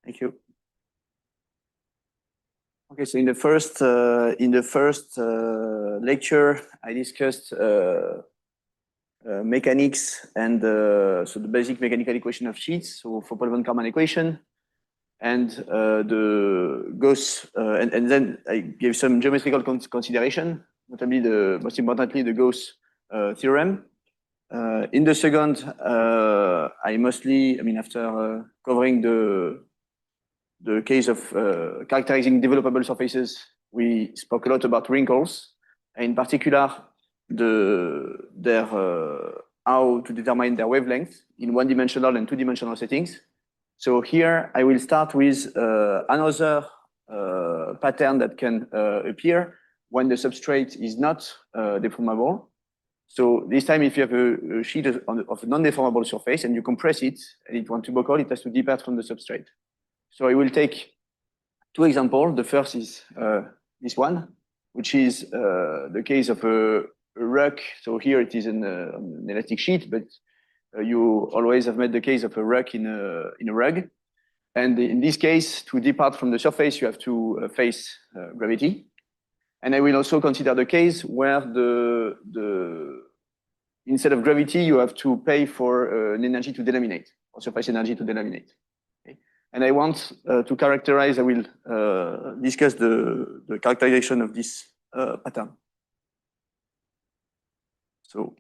Thank you. Okay, so in the first lecture, I discussed mechanics and so the basic mechanical equation of sheets, so for Paul-von-Karman equation, and the Gauss, and then I gave some geometrical consideration, notably most importantly the Gauss theorem. In the second, I mostly, after covering the case of characterizing developable surfaces, we spoke a lot about wrinkles, and in particular, how to determine their wavelength in one-dimensional and two-dimensional settings. So here I will start with another pattern that can appear when the substrate is not deformable. So this time, if you have a sheet of a non-deformable surface and you compress it and it wants to buckle, it has to depart from the substrate. So I will take two examples. The first is this one, which is the case of a rug. So here it is an elastic sheet, but you always have made the case of a rug in a rug. And in this case, to depart from the surface, you have to face gravity. And I will also consider the case where instead of gravity, you have to pay for an energy to delaminate, or surface energy to delaminate. Okay? And I want to characterize, I will discuss the characterization of this pattern. So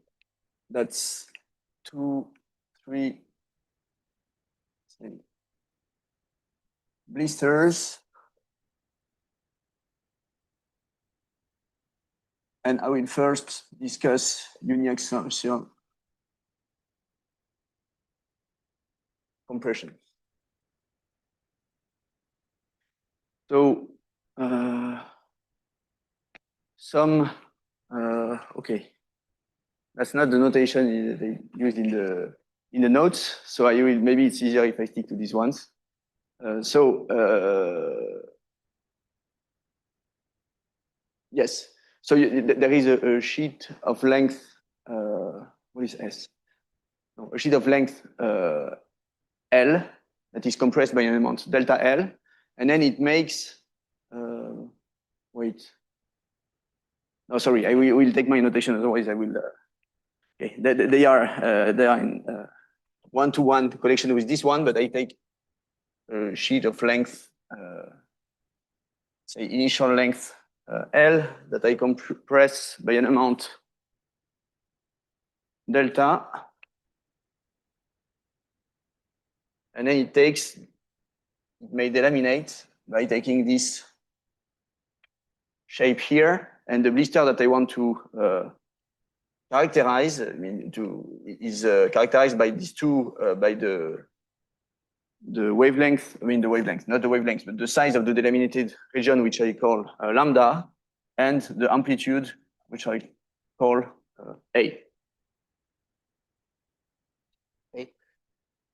that's 2, 3 blisters. And I will first discuss uniaxial compression. So okay, that's not the notation they used in the notes. So I will, maybe it's easier if I stick to these ones. Yes. So there is a sheet of length, what is S? No, a sheet of length L that is compressed by an amount delta L, and then it makes, wait. No, sorry, I will take my notation, otherwise I will, okay, they are in one-to-one connection with this one, but I take a sheet of length, say initial length L that I compress by an amount delta, and then it may delaminate by taking this shape here, and the blister that I want to characterize, is characterized by these two, by the wavelength, not the wavelength, but the size of the delaminated region, which I call lambda, and the amplitude, which I call A. Okay.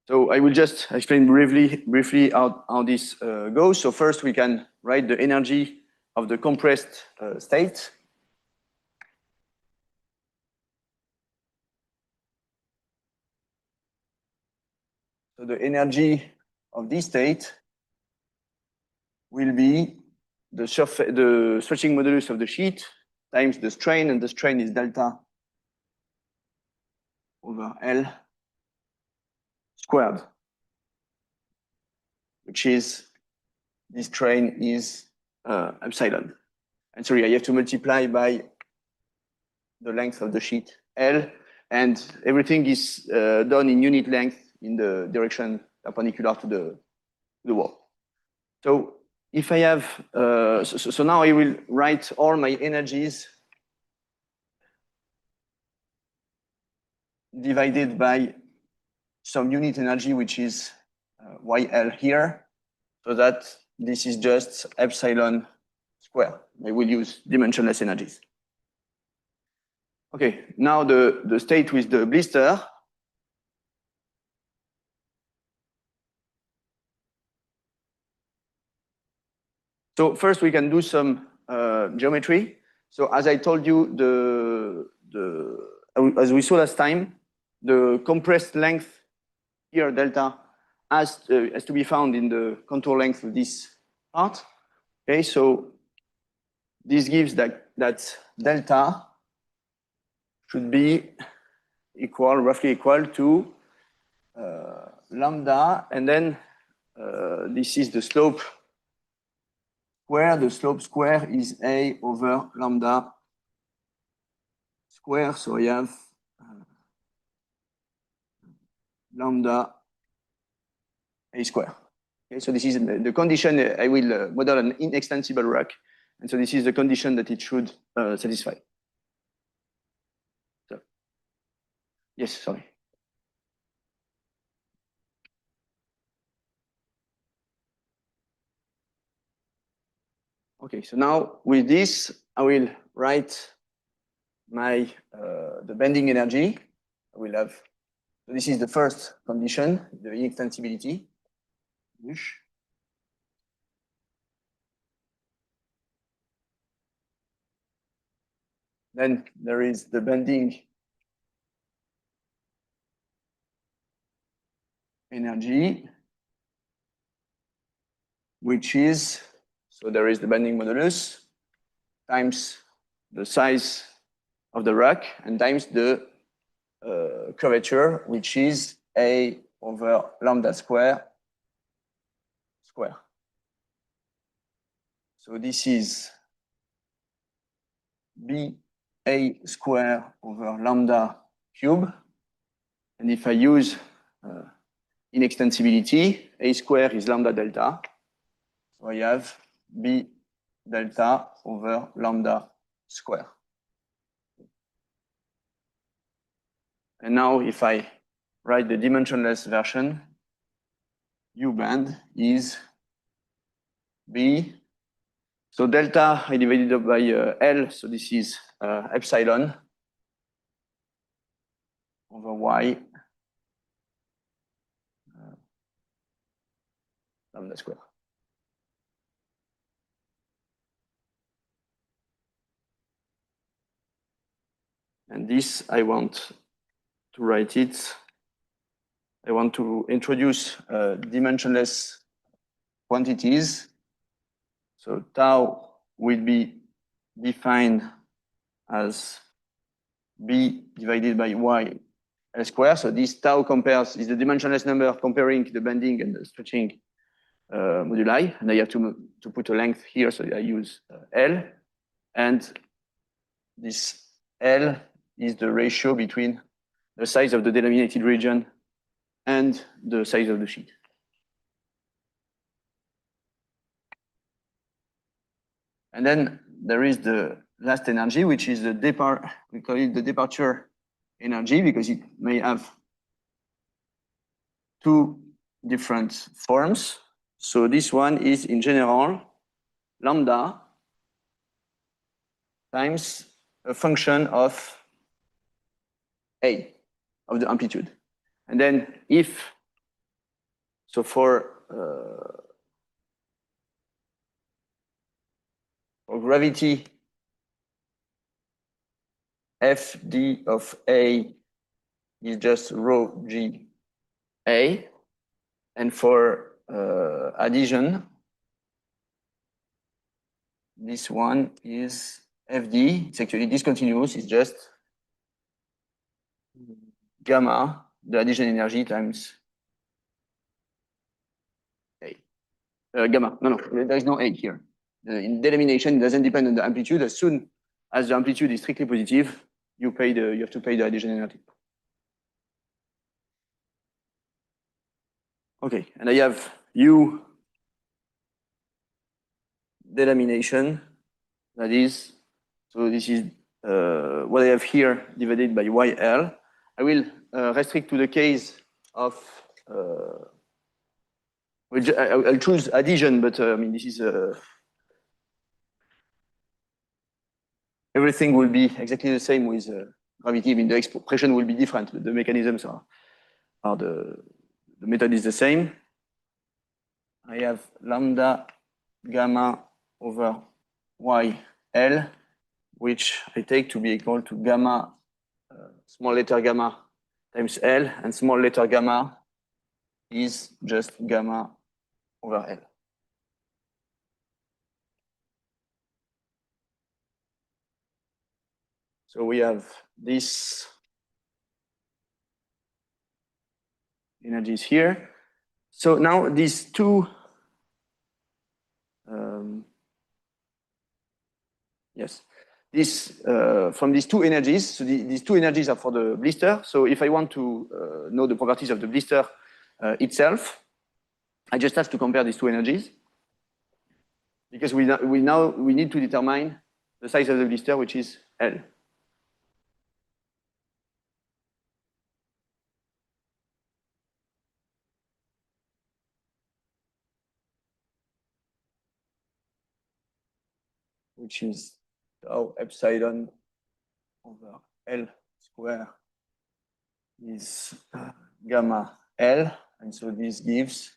So I will just explain briefly how this goes. So first we can write the energy of the compressed state. So the energy of this state will be the stretching modulus of the sheet times the strain, and the strain is delta over L squared, which is, this strain is epsilon. And sorry, I have to multiply by the length of the sheet L, and everything is done in unit length in the direction perpendicular to the wall. So if I have, so now I will write all my energies divided by some unit energy, which is YL here, so that this is just epsilon square. I will use dimensionless energies. Okay, now the state with the blister. So first we can do some geometry. So as I told you, as we saw last time, the compressed length here, delta, has to be found in the contour length of this part. Okay, so this gives that delta should be roughly equal to lambda, and then this is the slope square. The slope square is A over lambda square. So I have lambda A square. Okay, so this is the condition. I will model an inextensible rack. And so this is the condition that it should satisfy. So, yes, sorry. Okay, so now with this, I will write my the bending energy. I will have, so this is the first condition, the inextensibility. Then there is the bending energy, which is, so there is the bending modulus times the size of the rack and times the curvature, which is A over lambda square. So this is B A square over lambda cube. And if I use inextensibility, A square is lambda delta. So I have B delta over lambda square. And now if I write the dimensionless version, U band is B. So delta I divided up by L, so this is epsilon over Y lambda square. And this, I want to write it. I want to introduce dimensionless quantities. So tau will be defined as B divided by Y L square. So this tau is the dimensionless number comparing the bending and the stretching moduli. And I have to put a length here, so I use L. And this L is the ratio between the size of the delaminated region and the size of the sheet. And then there is the last energy, which is the we call it the departure energy, because it may have two different forms. So this one is in general lambda times a function of A, of the amplitude. And then so for gravity, Fd of A is just rho G A. And for addition, this one is Fd. It's actually discontinuous. It's just gamma, the addition energy times A. Gamma. No, there is no A here. In delamination, it doesn't depend on the amplitude. As soon as the amplitude is strictly positive, you have to pay the addition energy. Okay, and I have U delamination. That is, so this is what I have here divided by YL. I will restrict to the case of, I'll choose addition, but I mean, this is, everything will be exactly the same with gravity. I mean, the expression will be different, but the mechanisms are the method is the same. I have lambda gamma over YL, which I take to be equal to gamma, small letter gamma times L, and small letter gamma is just gamma over L. So we have this energies here. So now these two, yes, this from these two energies. So these two energies are for the blister. So if I want to know the properties of the blister itself, I just have to compare these two energies, because we need to determine the size of the blister, which is L. Which is tau epsilon over L square is gamma L, and so this gives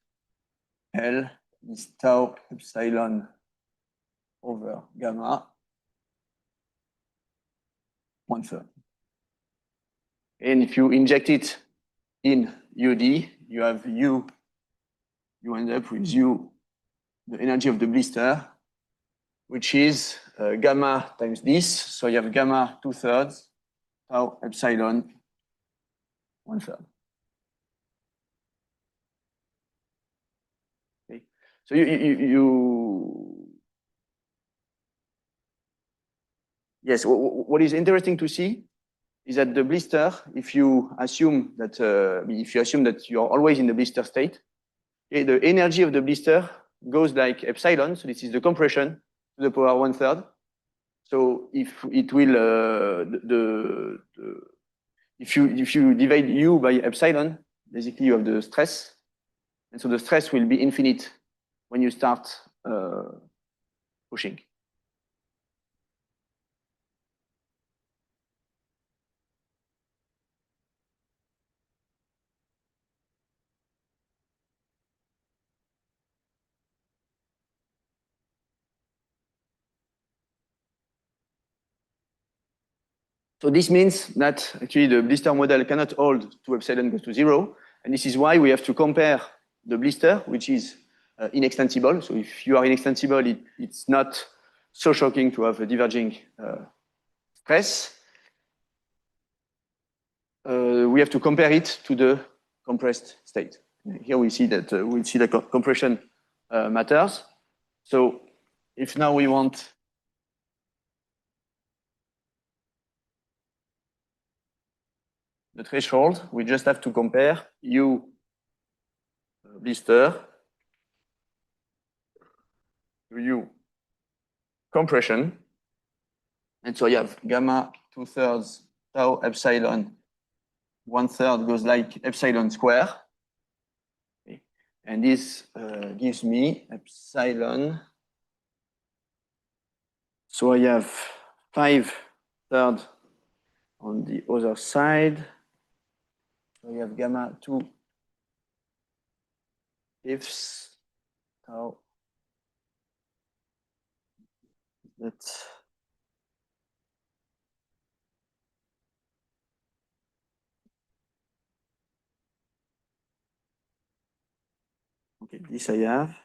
L is tau epsilon over gamma 1/3. And if you inject it in UD, you have U, you end up with U, the energy of the blister, which is gamma times this. So you have gamma 2/3, tau epsilon 1/3. Okay. So yes, what is interesting to see is that the blister, if you assume that you are always in the blister state, okay, the energy of the blister goes like epsilon. So this is the compression to the power 1/3. So if it will if you divide U by epsilon, basically you have the stress, and so the stress will be infinite when you start pushing. So this means that actually the blister model cannot hold to epsilon goes to 0. And this is why we have to compare the blister, which is inextensible. So if you are inextensible, it's not so shocking to have a diverging stress. We have to compare it to the compressed state. Here we see that compression matters. So if now we want the threshold, we just have to compare U blister to U compression. And so you have gamma 2/3 tau epsilon 1/3 goes like epsilon square. Okay. And this gives me epsilon. So I have 5/3 on the other side. So we have gamma 2/5 tau. That's okay. This I have.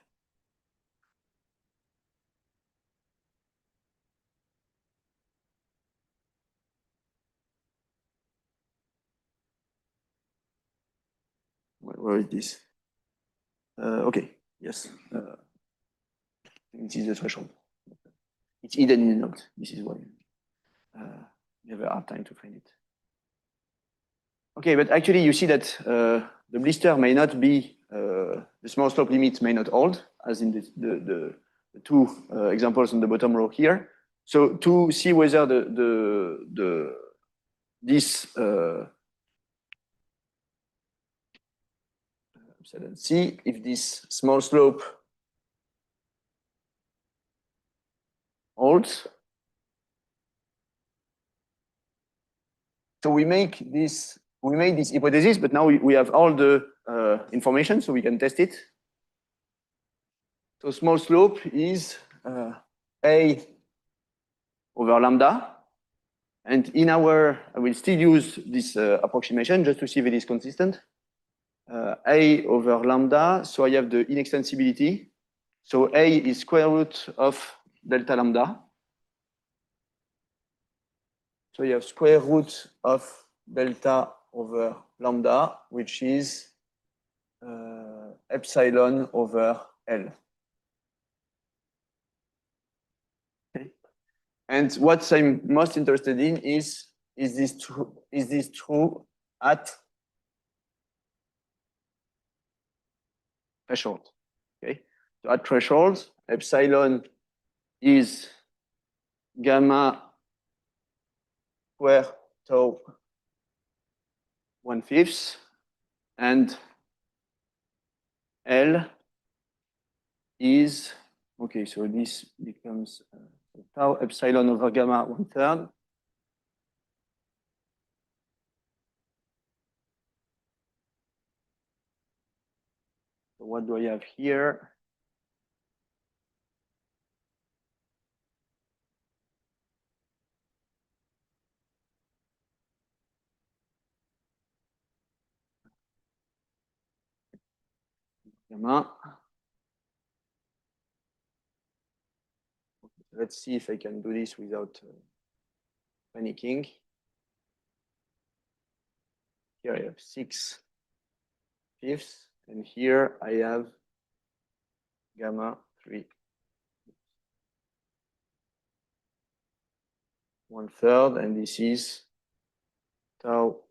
Where is this? Okay. Yes. It is the threshold. It's hidden in the note. This is why you have a hard time to find it. Okay, but actually you see that the blister may not be, the small slope limit may not hold, as in the two examples on the bottom row here. So to see whether this epsilon C, if this small slope holds, so we made this hypothesis, but now we have all the information, so we can test it. So small slope is A over lambda. And in our, I will still use this approximation just to see if it is consistent. A over lambda. So I have the inextensibility. So A is square root of delta lambda. So you have square root of delta over lambda, which is epsilon over L. Okay. And what I'm most interested in is this true at threshold? Okay. So at threshold, epsilon is gamma square tau 1/5, and L is, okay, so this becomes tau epsilon over gamma 1/3. So what do I have here? Gamma. Let's see if I can do this without panicking. Here I have 6/5, and here I have gamma 3 1/3, and this is tau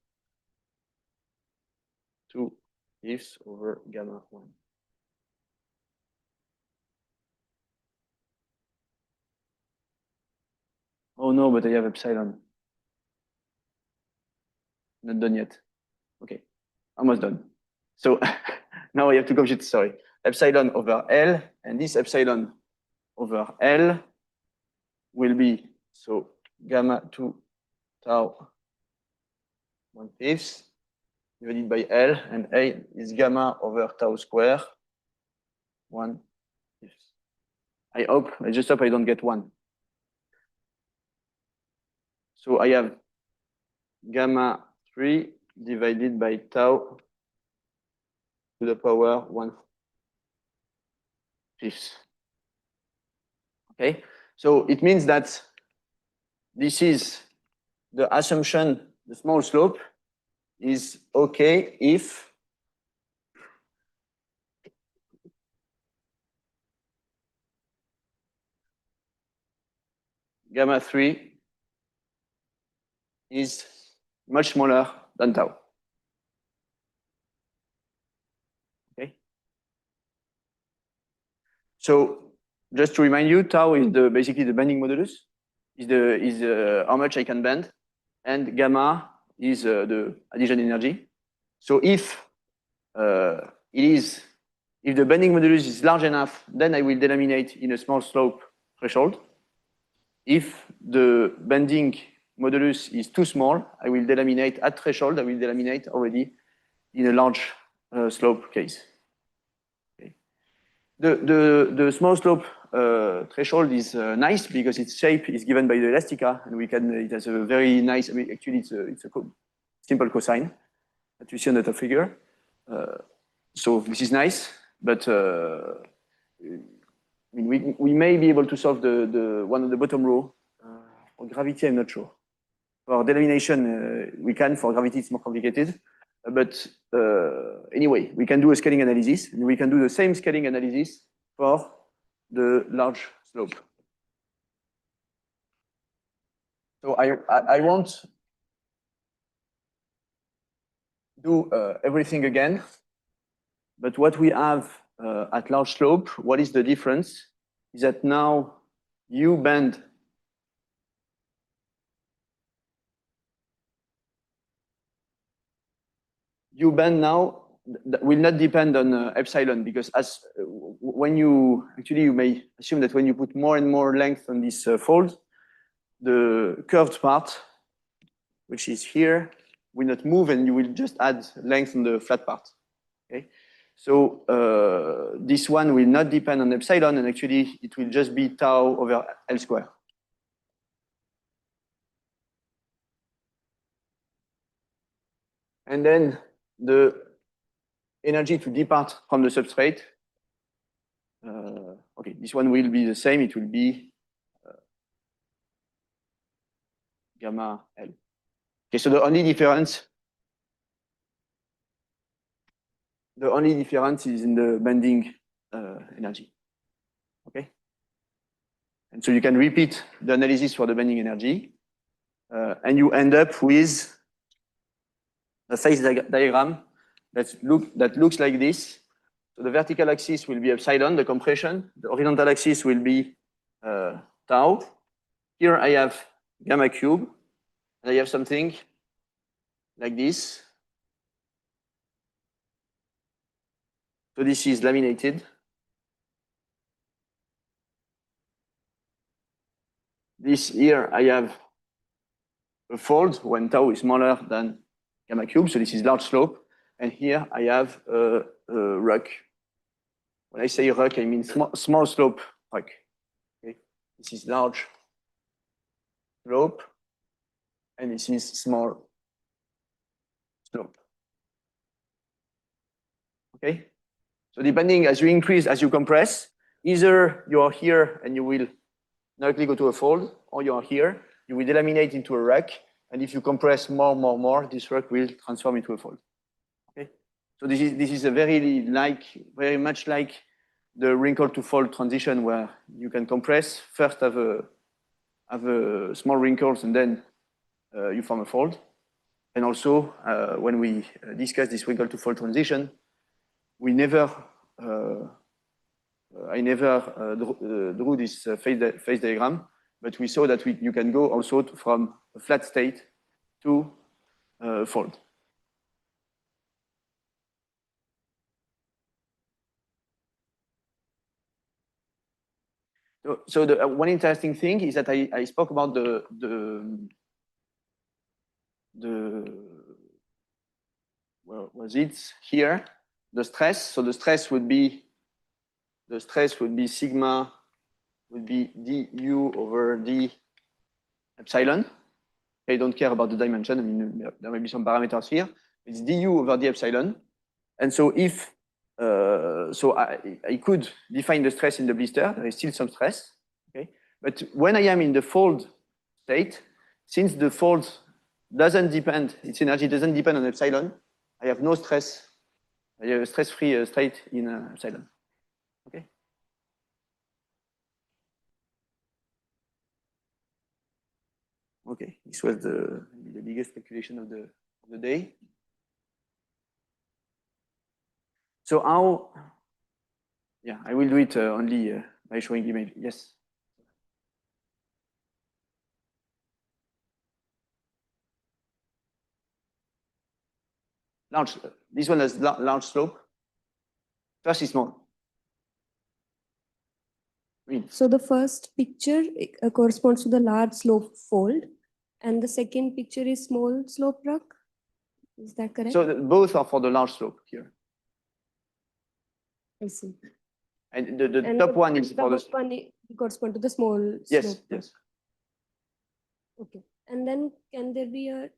2/5 over gamma 1. Oh no, but I have epsilon. Not done yet. Okay, almost done. So now I have to compute, sorry, epsilon over L, and this epsilon over L will be, so gamma 2 tau 1/5 divided by L, and A is gamma over tau square 1/5. I just hope I don't get 1. So I have gamma 3 divided by tau to the power 1/5. Okay, so it means that this is the assumption, the small slope is okay if gamma 3 is much smaller than tau. Okay. So just to remind you, tau is basically the bending modulus, is how much I can bend, and gamma is the adhesion energy. So if if the bending modulus is large enough, then I will delaminate in a small slope threshold. If the bending modulus is too small, I will delaminate at threshold. I will delaminate already in a large slope case. Okay. The small slope threshold is nice because its shape is given by the elastica, and it has a very nice. I mean, actually, it's a simple cosine that you see on the top figure. So this is nice, but we may be able to solve the one on the bottom row. For gravity, I'm not sure. For delamination, we can. For gravity, it's more complicated. But anyway, we can do a scaling analysis, and we can do the same scaling analysis for the large slope. So I won't do everything again. But what we have at large slope, what is the difference? Is that now you bend now that will not depend on epsilon, because as when you may assume that when you put more and more length on this fold, the curved part, which is here, will not move, and you will just add length on the flat part. Okay. So this one will not depend on epsilon, and actually it will just be tau over L square. And then the energy to depart from the substrate. Okay, this one will be the same. It will be gamma L. Okay, so the only difference is in the bending energy. Okay, and so you can repeat the analysis for the bending energy, and you end up with a phase diagram that looks like this. So the vertical axis will be epsilon, the compression. The horizontal axis will be tau. Here I have gamma cube, and I have something like this. So this is laminated. This here I have a fold when tau is smaller than gamma cube. So this is large slope. And here I have a ruck. When I say ruck, I mean small slope ruck. Okay. This is large slope, and this is small slope. Okay. So depending as you increase, as you compress, either you are here and you will directly go to a fold, or you are here, you will delaminate into a ruck, and if you compress more, this ruck will transform into a fold. Okay. So this is a very much like the wrinkle to fold transition, where you can compress first, have a small wrinkles, and then you form a fold. And also, when we discuss this wrinkle to fold transition, we never, I never drew this phase diagram, but we saw that you can go also from a flat state to fold. So the one interesting thing is that I spoke about where was it here? The stress. So the stress would be sigma would be du over d epsilon. I don't care about the dimension. I mean, there may be some parameters here. It's du over d epsilon. And so if so I could define the stress in the blister. There is still some stress. Okay, but when I am in the fold state, since the fold doesn't depend, its energy doesn't depend on epsilon, I have no stress. I have a stress-free state in epsilon. Okay. Okay, this was the biggest calculation of the day. So how? Yeah, I will do it only by showing image. Yes. Large. This one has large slope. First is small. So the first picture corresponds to the large slope fold, and the second picture is small slope rock. Is that correct? So both are for the large slope here. I see. And the top one is for the top one corresponds to the small yes, slope. Yes. Okay. And then can there be a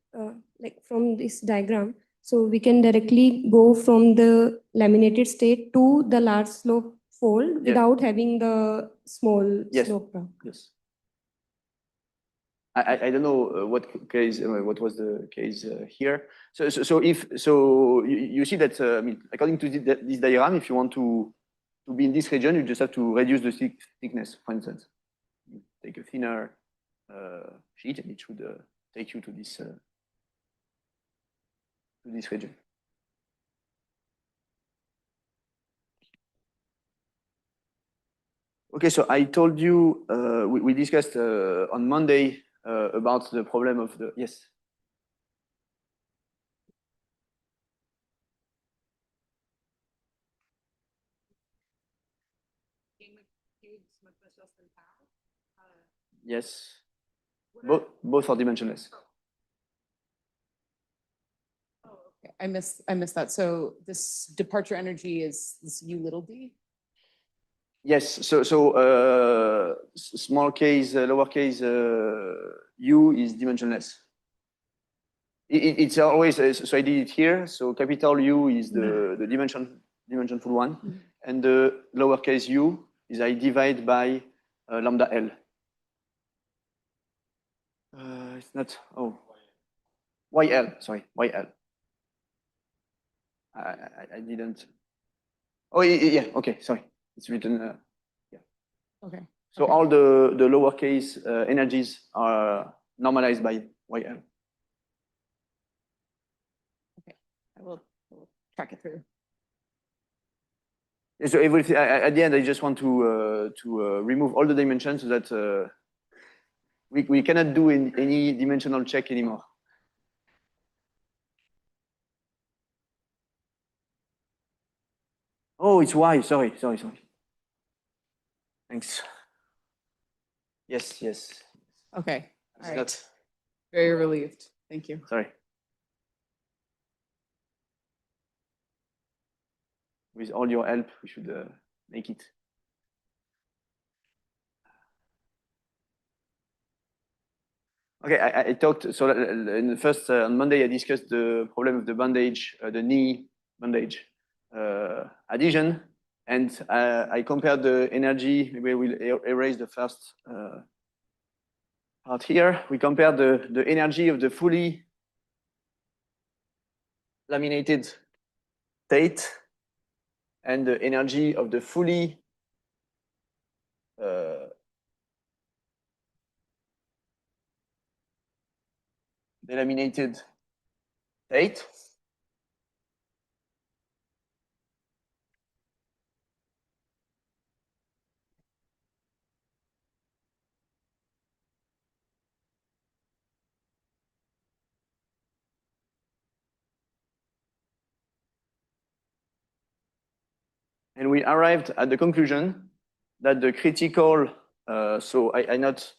like from this diagram, so we can directly go from the laminated state to the large slope fold without having the small slope rock? Yes. I don't know what was the case here. So you see that I mean, according to this diagram, if you want to be in this region, you just have to reduce the thickness. For instance, you take a thinner sheet, and it should take you to this region. Okay, so I told you we discussed on Monday about the problem of the yes. Yes, both are dimensionless. Oh, okay. I missed that. So this departure energy is this U little d? Yes. So small case, lowercase u is dimensionless. It's always, so I did it here. So capital U is the dimensionful one. And the lowercase u is I divide by lambda L. It's not, oh, YL, sorry, YL. I didn't. Oh, yeah, okay, sorry. It's written, yeah. Okay. So all the lowercase energies are normalized by YL. Okay, we'll track it through. So everything, at the end, I just want to remove all the dimensions so that we cannot do any dimensional check anymore. Oh, it's Y. Sorry. Thanks. Yes. Okay. All right. Not, Very relieved. Thank you. sorry. With all your help, we should make it. Okay, I talked, so in the first, on Monday, I discussed the problem of the bandage, the knee bandage adhesion. And I compared the energy, maybe we'll erase the first part here. We compared the energy of the fully laminated state and the energy of the fully delaminated state. And we arrived at the conclusion that the critical, so I note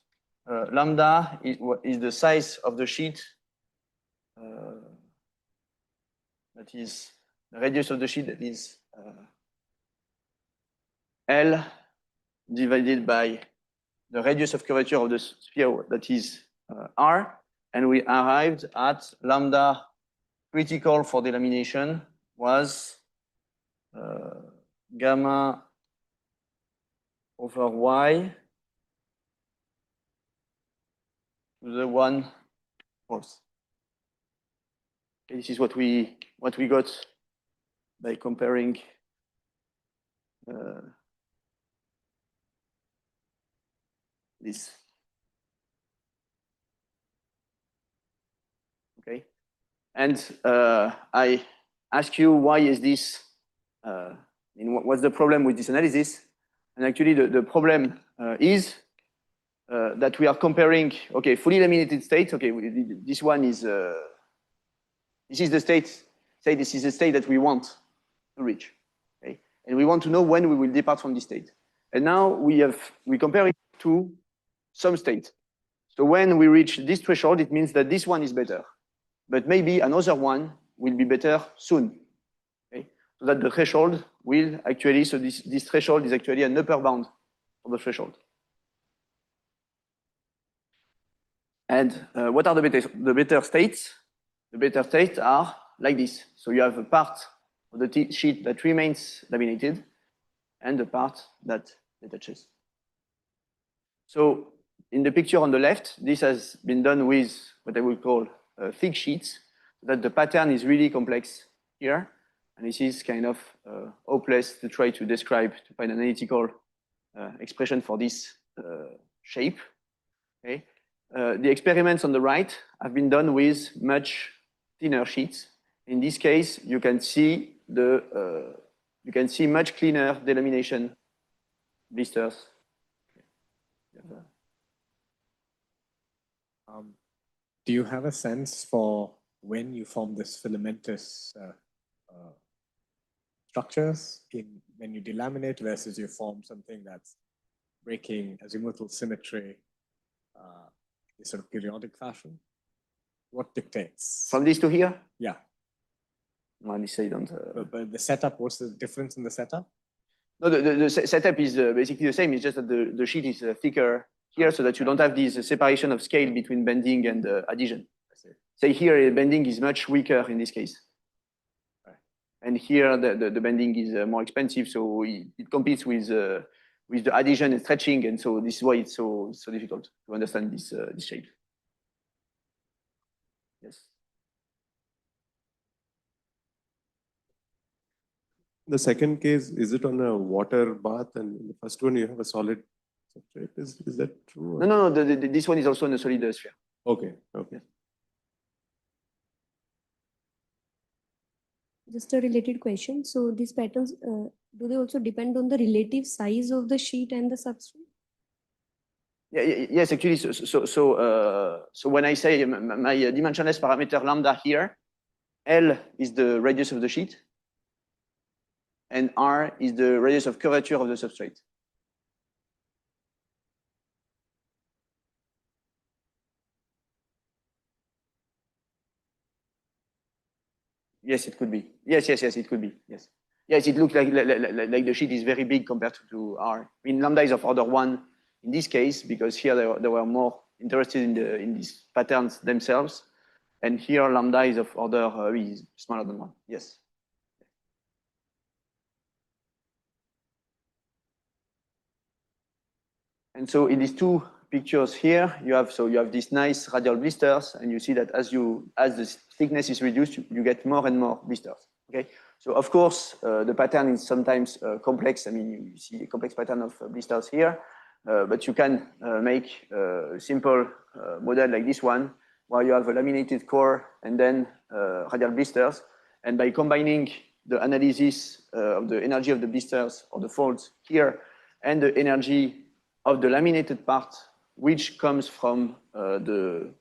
lambda is the size of the sheet, that is the radius of the sheet, that is L divided by the radius of curvature of the sphere, that is R. And we arrived at lambda critical for delamination was gamma over Y to the 1/4. Okay, this is what we got by comparing this. Okay, and I ask you, why is this? What's the problem with this analysis? And actually, the problem is that we are comparing, okay, fully laminated state. Okay, this one is this is the state. Say this is the state that we want to reach. Okay, and we want to know when we will depart from this state. And now we compare it to some state. So when we reach this threshold, it means that this one is better, but maybe another one will be better soon. Okay, so that the threshold will actually, so this threshold is actually an upper bound of the threshold. And what are the better states? The better states are like this. So you have a part of the sheet that remains laminated and the part that detaches. So in the picture on the left, this has been done with what I would call thick sheets, so that the pattern is really complex here. And this is kind of hopeless to try to describe, to find an analytical expression for this shape. Okay. The experiments on the right have been done with much thinner sheets. In this case, you can see much cleaner delamination blisters. Do you have a sense for when you form this filamentous structures when you delaminate versus you form something that's breaking azimuthal symmetry in sort of periodic fashion? What dictates? From this to here? Yeah. No, this I don't. But the setup, what's the difference in the setup? No, the setup is basically the same. It's just that the sheet is thicker here, so that you don't have this separation of scale between bending and adhesion. say here, bending is much weaker in this case. And here, the bending is more expensive, so it competes with the adhesion and stretching, and so this is why it's so difficult to understand this shape. Yes. The second case, is it on a water bath, and in the first one you have a solid substrate? Is that true? No. This one is also in a solid sphere. Okay. Okay. Just a related question. So these patterns, do they also depend on the relative size of the sheet and the substrate? Yes, actually. So when I say my dimensionless parameter lambda here, L is the radius of the sheet, and R is the radius of curvature of the substrate. Yes, it could be. Yes, it could be. Yes. Yes, it looks like the sheet is very big compared to R. I mean, lambda is of order 1 in this case, because here they were more interested in these patterns themselves. And here lambda is of order is smaller than 1. Yes. And so in these two pictures here, you have these nice radial blisters, and you see that as the thickness is reduced, you get more and more blisters. Okay. So of course, the pattern is sometimes complex. I mean, you see a complex pattern of blisters here, but you can make a simple model like this one, where you have a laminated core and then radial blisters. And by combining the analysis of the energy of the blisters or the folds here and the energy of the laminated part, which comes from the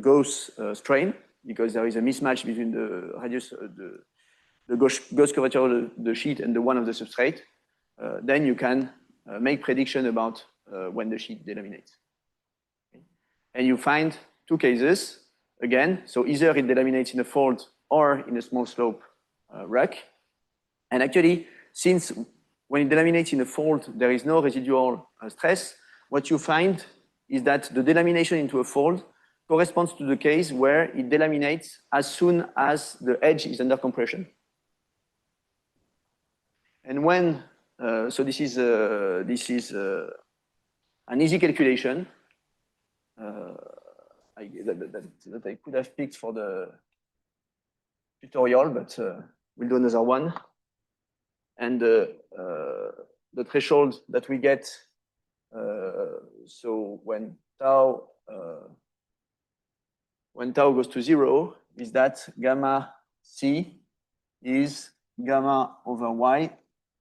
Gauss strain, because there is a mismatch between the radius, the Gauss curvature of the sheet and the one of the substrate, then you can make prediction about when the sheet delaminates. Okay. And you find two cases, again, so either it delaminates in a fold or in a small slope rack. And actually, since when it delaminates in a fold, there is no residual stress, what you find is that the delamination into a fold corresponds to the case where it delaminates as soon as the edge is under compression. And when, so this is an easy calculation that I could have picked for the tutorial, but we'll do another one. And the threshold that we get, so when tau goes to 0, is that gamma c is gamma over y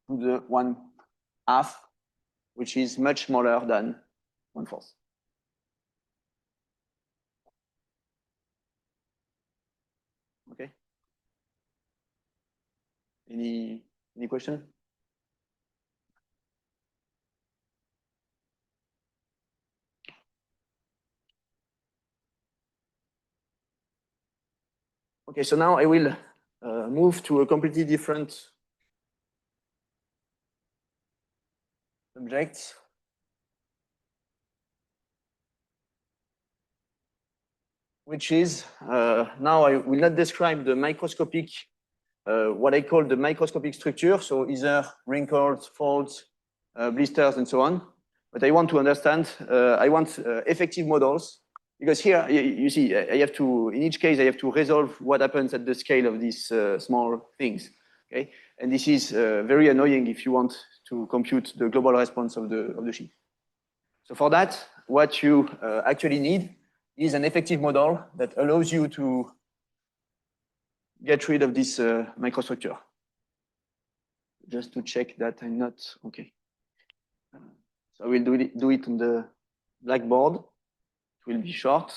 to the 1/2, which is much smaller than 1/4. Okay. Any question? Okay, so now I will move to a completely different subject. Which is, now I will not describe the microscopic, what I call the microscopic structure, so either wrinkles, folds, blisters, and so on. But I want to understand, I want effective models, because here, you see, I have to, in each case, I have to resolve what happens at the scale of these small things, okay? And this is very annoying if you want to compute the global response of the sheet. So for that, what you actually need is an effective model that allows you to get rid of this microstructure. Just to check that I'm not, okay. So I will do it on the blackboard. It will be short.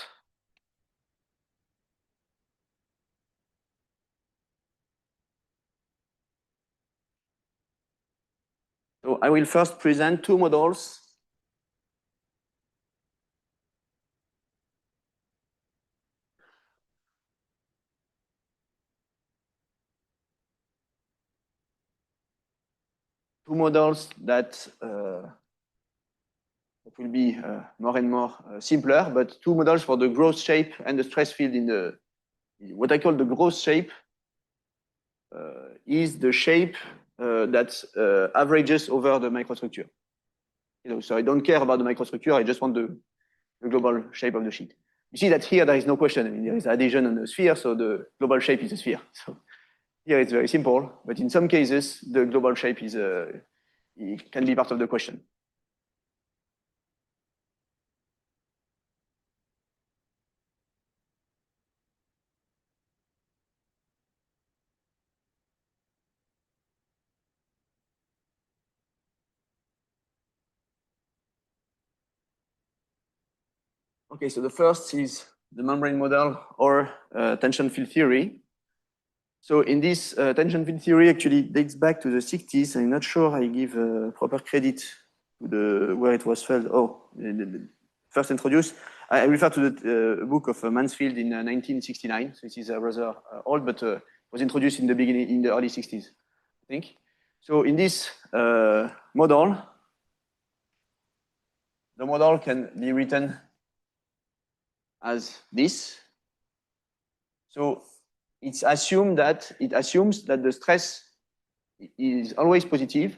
So I will first present two models. Two models that will be more and more simpler, but two models for the growth shape and the stress field in the what I call the gross shape is the shape that averages over the microstructure. So I don't care about the microstructure, I just want the global shape of the sheet. You see that here there is no question. I mean, there is adhesion on the sphere, so the global shape is a sphere. So here it's very simple, but in some cases, the global shape is it can be part of the question. Okay, so the first is the membrane model or tension field theory. So in this tension field theory actually dates back to the 60s. I'm not sure I give proper credit to the where it was first introduced. I refer to the book of Mansfield in 1969. So this is rather old, but was introduced in the beginning, in the early 60s, I think. So in this model, the model can be written as this. So it assumes that the stress is always positive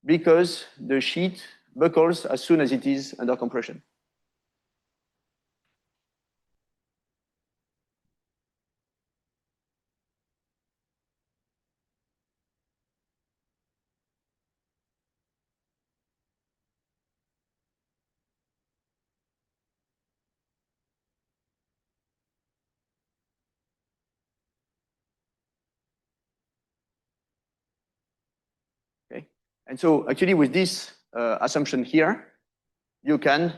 because the sheet buckles as soon as it is under compression. Okay, and so actually with this assumption here, you can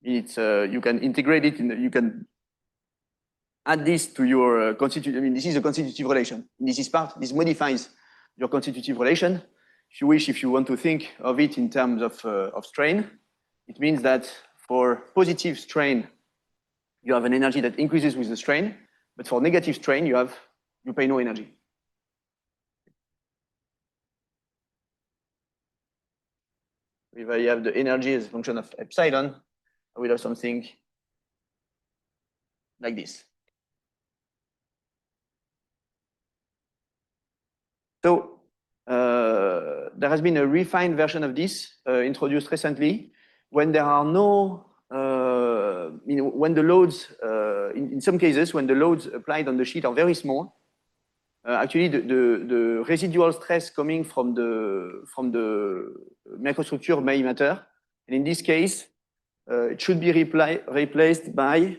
you can integrate it you can add this to your constitutive. I mean, this is a constitutive relation. This modifies your constitutive relation. If you wish, if you want to think of it in terms of strain, it means that for positive strain, you have an energy that increases with the strain, but for negative strain, you pay no energy. If I have the energy as a function of epsilon, I will have something like this. So there has been a refined version of this introduced recently when there are no, when the loads, in some cases, when the loads applied on the sheet are very small, actually the residual stress coming from the microstructure may matter. And in this case, it should be replaced by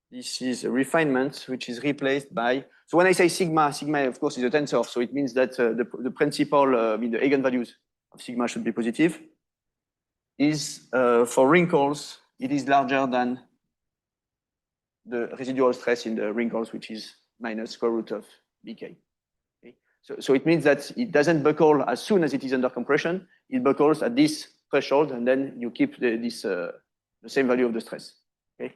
this is a refinement, which is replaced by, so when I say sigma, sigma of course is a tensor, so it means that the principal, the eigenvalues of sigma should be positive, is for wrinkles, it is larger than the residual stress in the wrinkles, which is minus square root of bk. Okay? So it means that it doesn't buckle as soon as it is under compression, it buckles at this threshold, and then you keep the same value of the stress. Okay?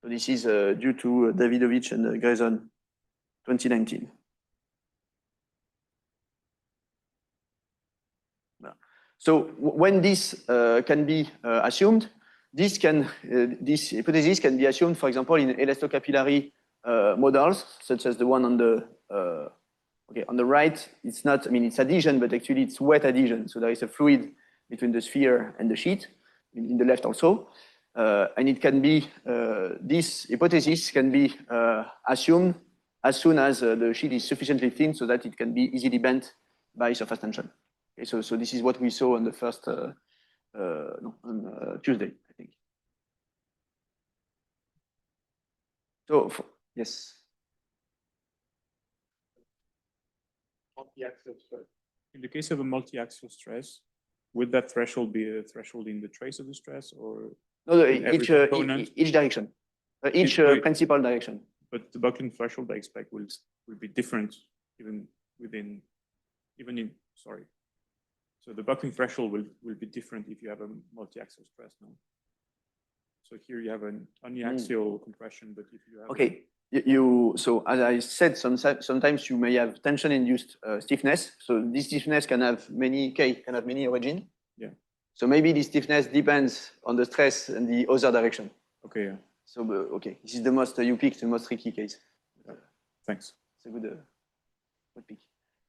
So this is due to Davidovich and Grayson, 2019. So when this can be assumed, this hypothesis can be assumed, for example, in elastocapillary models, such as the one on the on the right. It's not, I mean, it's adhesion, but actually it's wet adhesion. So there is a fluid between the sphere and the sheet, in the left also. And it can be, this hypothesis can be assumed as soon as the sheet is sufficiently thin so that it can be easily bent by surface tension. Okay, so this is what we saw on the first, on Tuesday, I think. So, yes. Multi-axial stress. In the case of a multi-axial stress, would that threshold be a threshold in the trace of the stress, or no, each direction, each principal direction? But the buckling threshold, I expect, will be different even in sorry. So the buckling threshold will be different if you have a multi-axial stress, no? So here you have an uniaxial compression, but if you have So as I said, sometimes you may have tension-induced stiffness. So this stiffness can have many origin. Yeah. So maybe this stiffness depends on the stress in the other direction. Okay, yeah. So okay, this is the most you picked the most tricky case. Thanks. It's a good pick.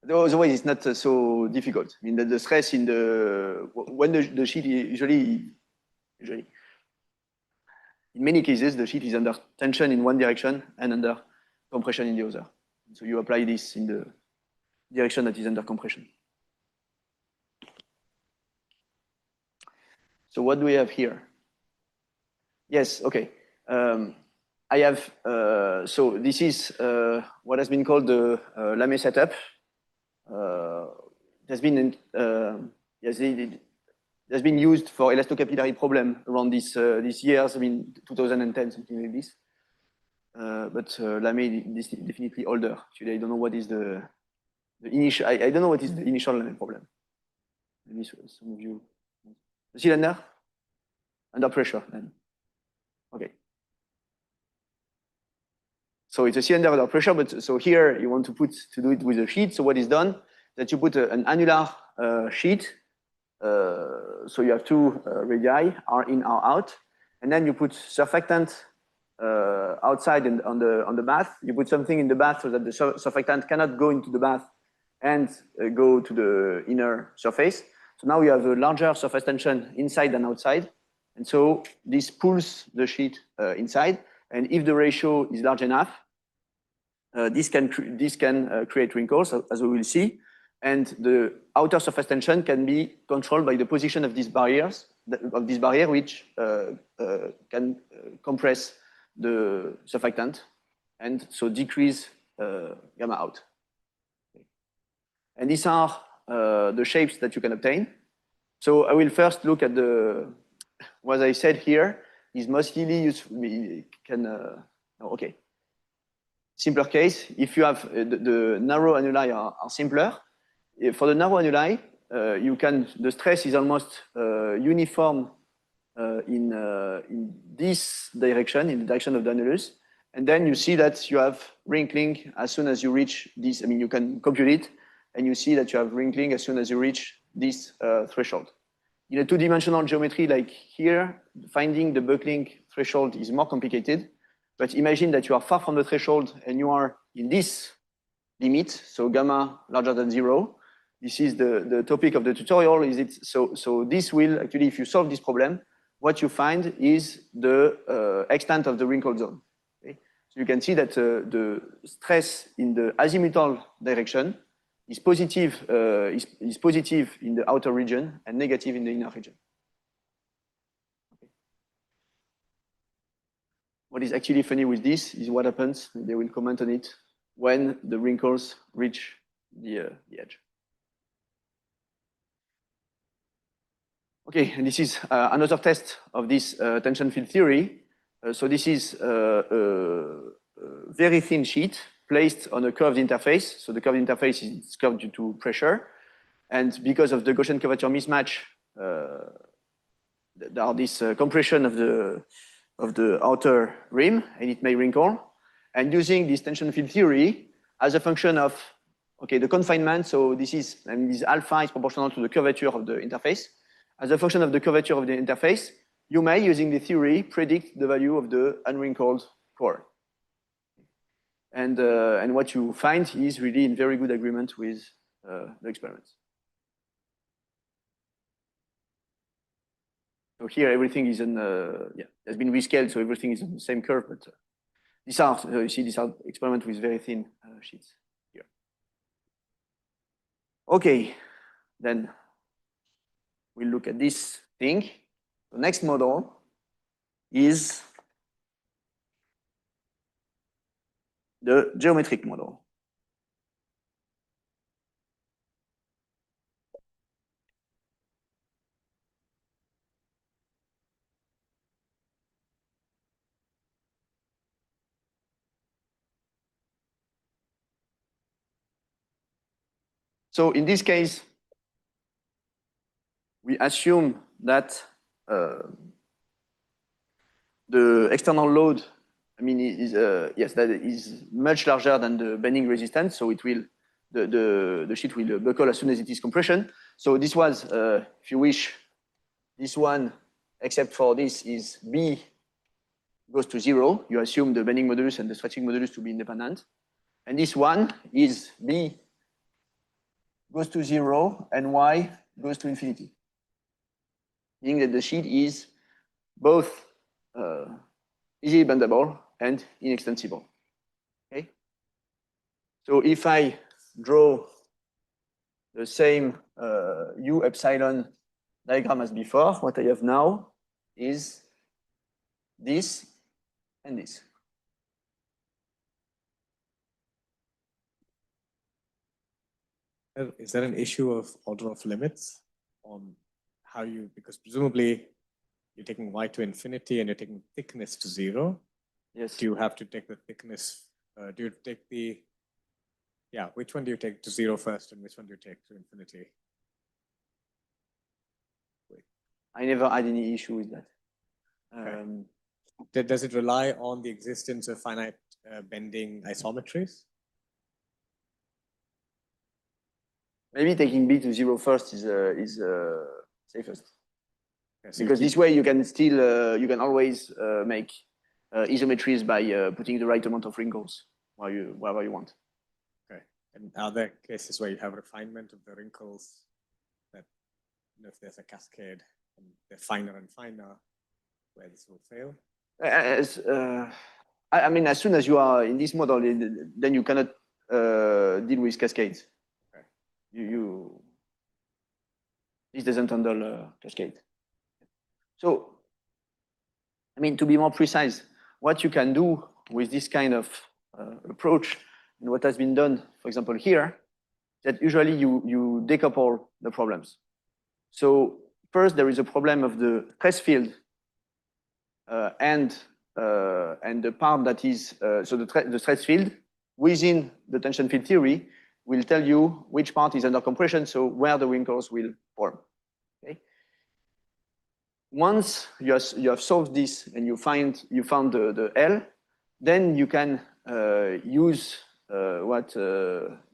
Otherwise, it's not so difficult. I mean, the stress in when the sheet usually in many cases, the sheet is under tension in one direction and under compression in the other. So you apply this in the direction that is under compression. So what do we have here? Yes, okay. I have, so this is what has been called the Lamé setup. It has been, yes, it has been used for elastocapillary problem around these years, I mean, 2010, something like this. But Lamé is definitely older. Actually, I don't know what is the initial, I don't know what is the initial Lamé problem. Maybe some of you. The cylinder? Under pressure, then. Okay. So it's a cylinder under pressure, but so here you want to do it with a sheet. So what is done? That you put an annular sheet. So you have two radii, R in, R out, and then you put surfactant outside and on the bath. You put something in the bath so that the surfactant cannot go into the bath and go to the inner surface. So now you have a larger surface tension inside than outside, and so this pulls the sheet inside. And if the ratio is large enough, this can create wrinkles, as we will see. And the outer surface tension can be controlled by the position of these barriers, which can compress the surfactant and so decrease gamma out. And these are the shapes that you can obtain. So I will first look at what I said here is mostly used. We can, okay. Simpler case, if you have the narrow annuli are simpler. For the narrow annuli, the stress is almost uniform in this direction, in the direction of the annulus. And then you see that you have wrinkling as soon as you reach this. I mean, you can compute it, and you see that you have wrinkling as soon as you reach this threshold. In a two-dimensional geometry like here, finding the buckling threshold is more complicated. But imagine that you are far from the threshold and you are in this limit, so gamma larger than 0. This is the topic of the tutorial. So this will actually, if you solve this problem, what you find is the extent of the wrinkle zone. Okay? So you can see that the stress in the azimuthal direction is positive in the outer region and negative in the inner region. Okay. What is actually funny with this is what happens, they will comment on it, when the wrinkles reach the edge. Okay, and this is another test of this tension field theory. So this is a very thin sheet placed on a curved interface. So the curved interface is curved due to pressure. And because of the Gaussian curvature mismatch, there are this compression of the outer rim, and it may wrinkle. And using this tension field theory as a function of, okay, the confinement, so this alpha is proportional to the curvature of the interface. As a function of the curvature of the interface, you may, using the theory, predict the value of the unwrinkled core. And what you find is really in very good agreement with the experiments. So here, everything is has been rescaled, so everything is on the same curve, but these are, you see, these are experiments with very thin sheets here. Okay, then we'll look at this thing. The next model is the geometric model. So in this case, we assume that the external load, mean, yes, that is much larger than the bending resistance. So it will, the sheet will buckle as soon as it is compression. So this was, if you wish, this one, except for this, is B goes to 0. You assume the bending modulus and the stretching modulus to be independent. And this one is B goes to 0 and Y goes to infinity. Meaning that the sheet is both easily bendable and inextensible. Okay? So if I draw the same U epsilon diagram as before, what I have now is this and this. Is there an issue of order of limits on how you, because presumably you're taking Y to infinity and you're taking thickness to 0. Yes. Do you have to take the thickness, do you take the, yeah, which one do you take to 0 first and which one do you take to infinity? I never had any issue with that. Okay. Does it rely on the existence of finite bending isometries? Maybe taking B to 0 first is safest. Okay, so because this way you can still, you can always make isometries by putting the right amount of wrinkles wherever you want. Okay. And are there cases where you have refinement of the wrinkles that, you know, if there's a cascade and they're finer and finer, where this will fail? I mean, as soon as you are in this model, then you cannot deal with cascades. Okay. This doesn't handle cascade. So, I mean, to be more precise, what you can do with this kind of approach, and what has been done, for example, here, that usually you decouple the problems. So first, there is a problem of the stress field and the part that is, so the stress field within the tension field theory will tell you which part is under compression, so where the wrinkles will form. Okay. Once you have solved this and you found the L, then you can use what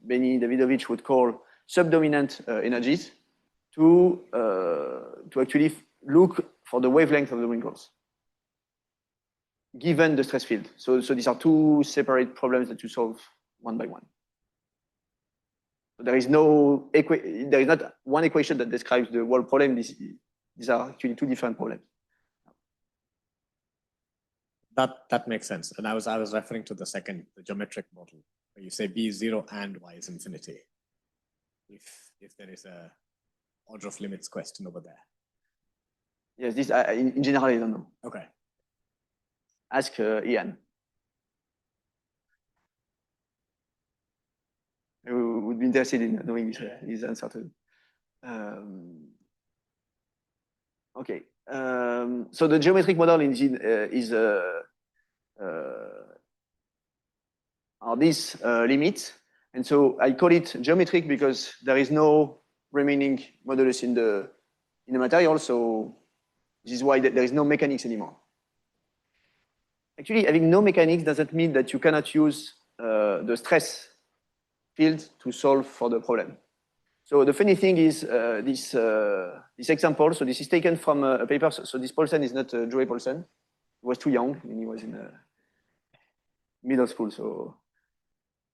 Benny Davidovich would call subdominant energies to actually look for the wavelength of the wrinkles, given the stress field. So these are two separate problems that you solve one by one. So there is not one equation that describes the whole problem. These are actually two different problems. That makes sense. And I was referring to the geometric model, where you say B is 0 and Y is infinity. If there is a order of limits question over there. Yes, this in general I don't know. Okay. Ask Ian. I would be interested in knowing his answer to. Okay. So the geometric model are these limits, and so I call it geometric because there is no remaining modulus in the material. So this is why there is no mechanics anymore. Actually, having no mechanics doesn't mean that you cannot use the stress field to solve for the problem. So the funny thing is this example, so this is taken from a paper, so this Paulsen is not Joey Paulsen. He was too young when he was in middle school, so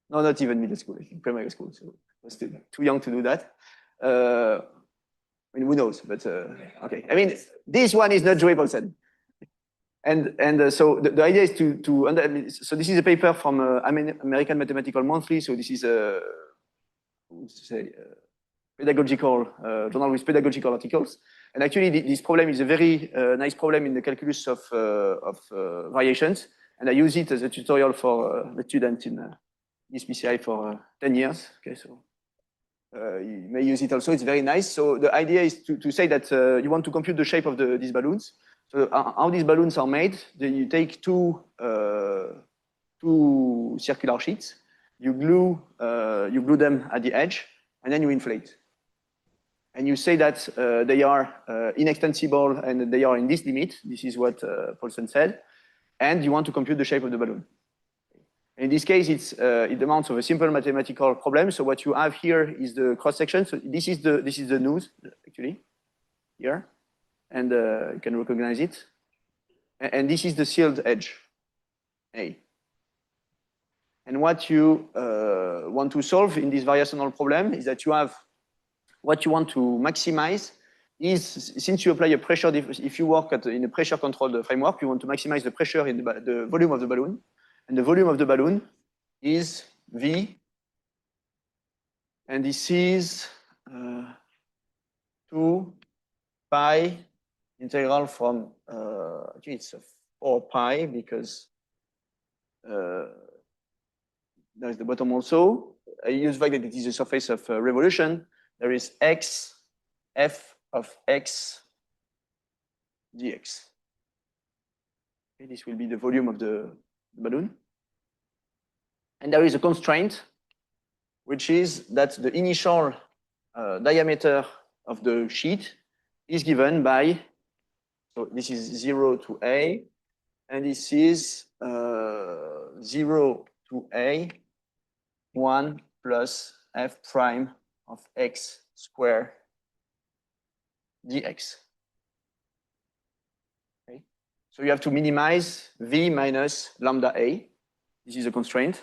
no, not even middle school, I think primary school, so he was too young to do that. I mean, who knows, but okay. I mean, this one is not Joey Paulsen. And so the idea is so this is a paper from American Mathematical Monthly, so this is a, pedagogical journal with pedagogical articles. And actually, this problem is a very nice problem in the calculus of variations. And I use it as a tutorial for the student in SPCI for 10 years. Okay, so you may use it also. It's very nice. So the idea is to say that you want to compute the shape of these balloons. So how these balloons are made, you take two circular sheets, you glue them at the edge, and then you inflate. And you say that they are inextensible and they are in this limit. This is what Paulsen said. and you want to compute the shape of the balloon. In this case, it amounts of a simple mathematical problem. So what you have here is the cross section. So this is the nose actually here, and you can recognize it. And this is the sealed edge, A. And what you want to solve in this variational problem is that you have what you want to maximize is, since you apply a pressure, if you work in a pressure controlled framework, you want to maximize the pressure in the volume of the balloon. And the volume of the balloon is V. And this is 2 pi integral from, actually it's 4 pi because there's the bottom also. I use the fact that it is the surface of revolution. There is x f of x dx. Okay, this will be the volume of the balloon. And there is a constraint, which is that the initial diameter of the sheet is given by, so this is 0 to A, and this is 0 to A, 1 plus f prime of x squared dx. Okay. So you have to minimize V minus lambda A. This is a constraint.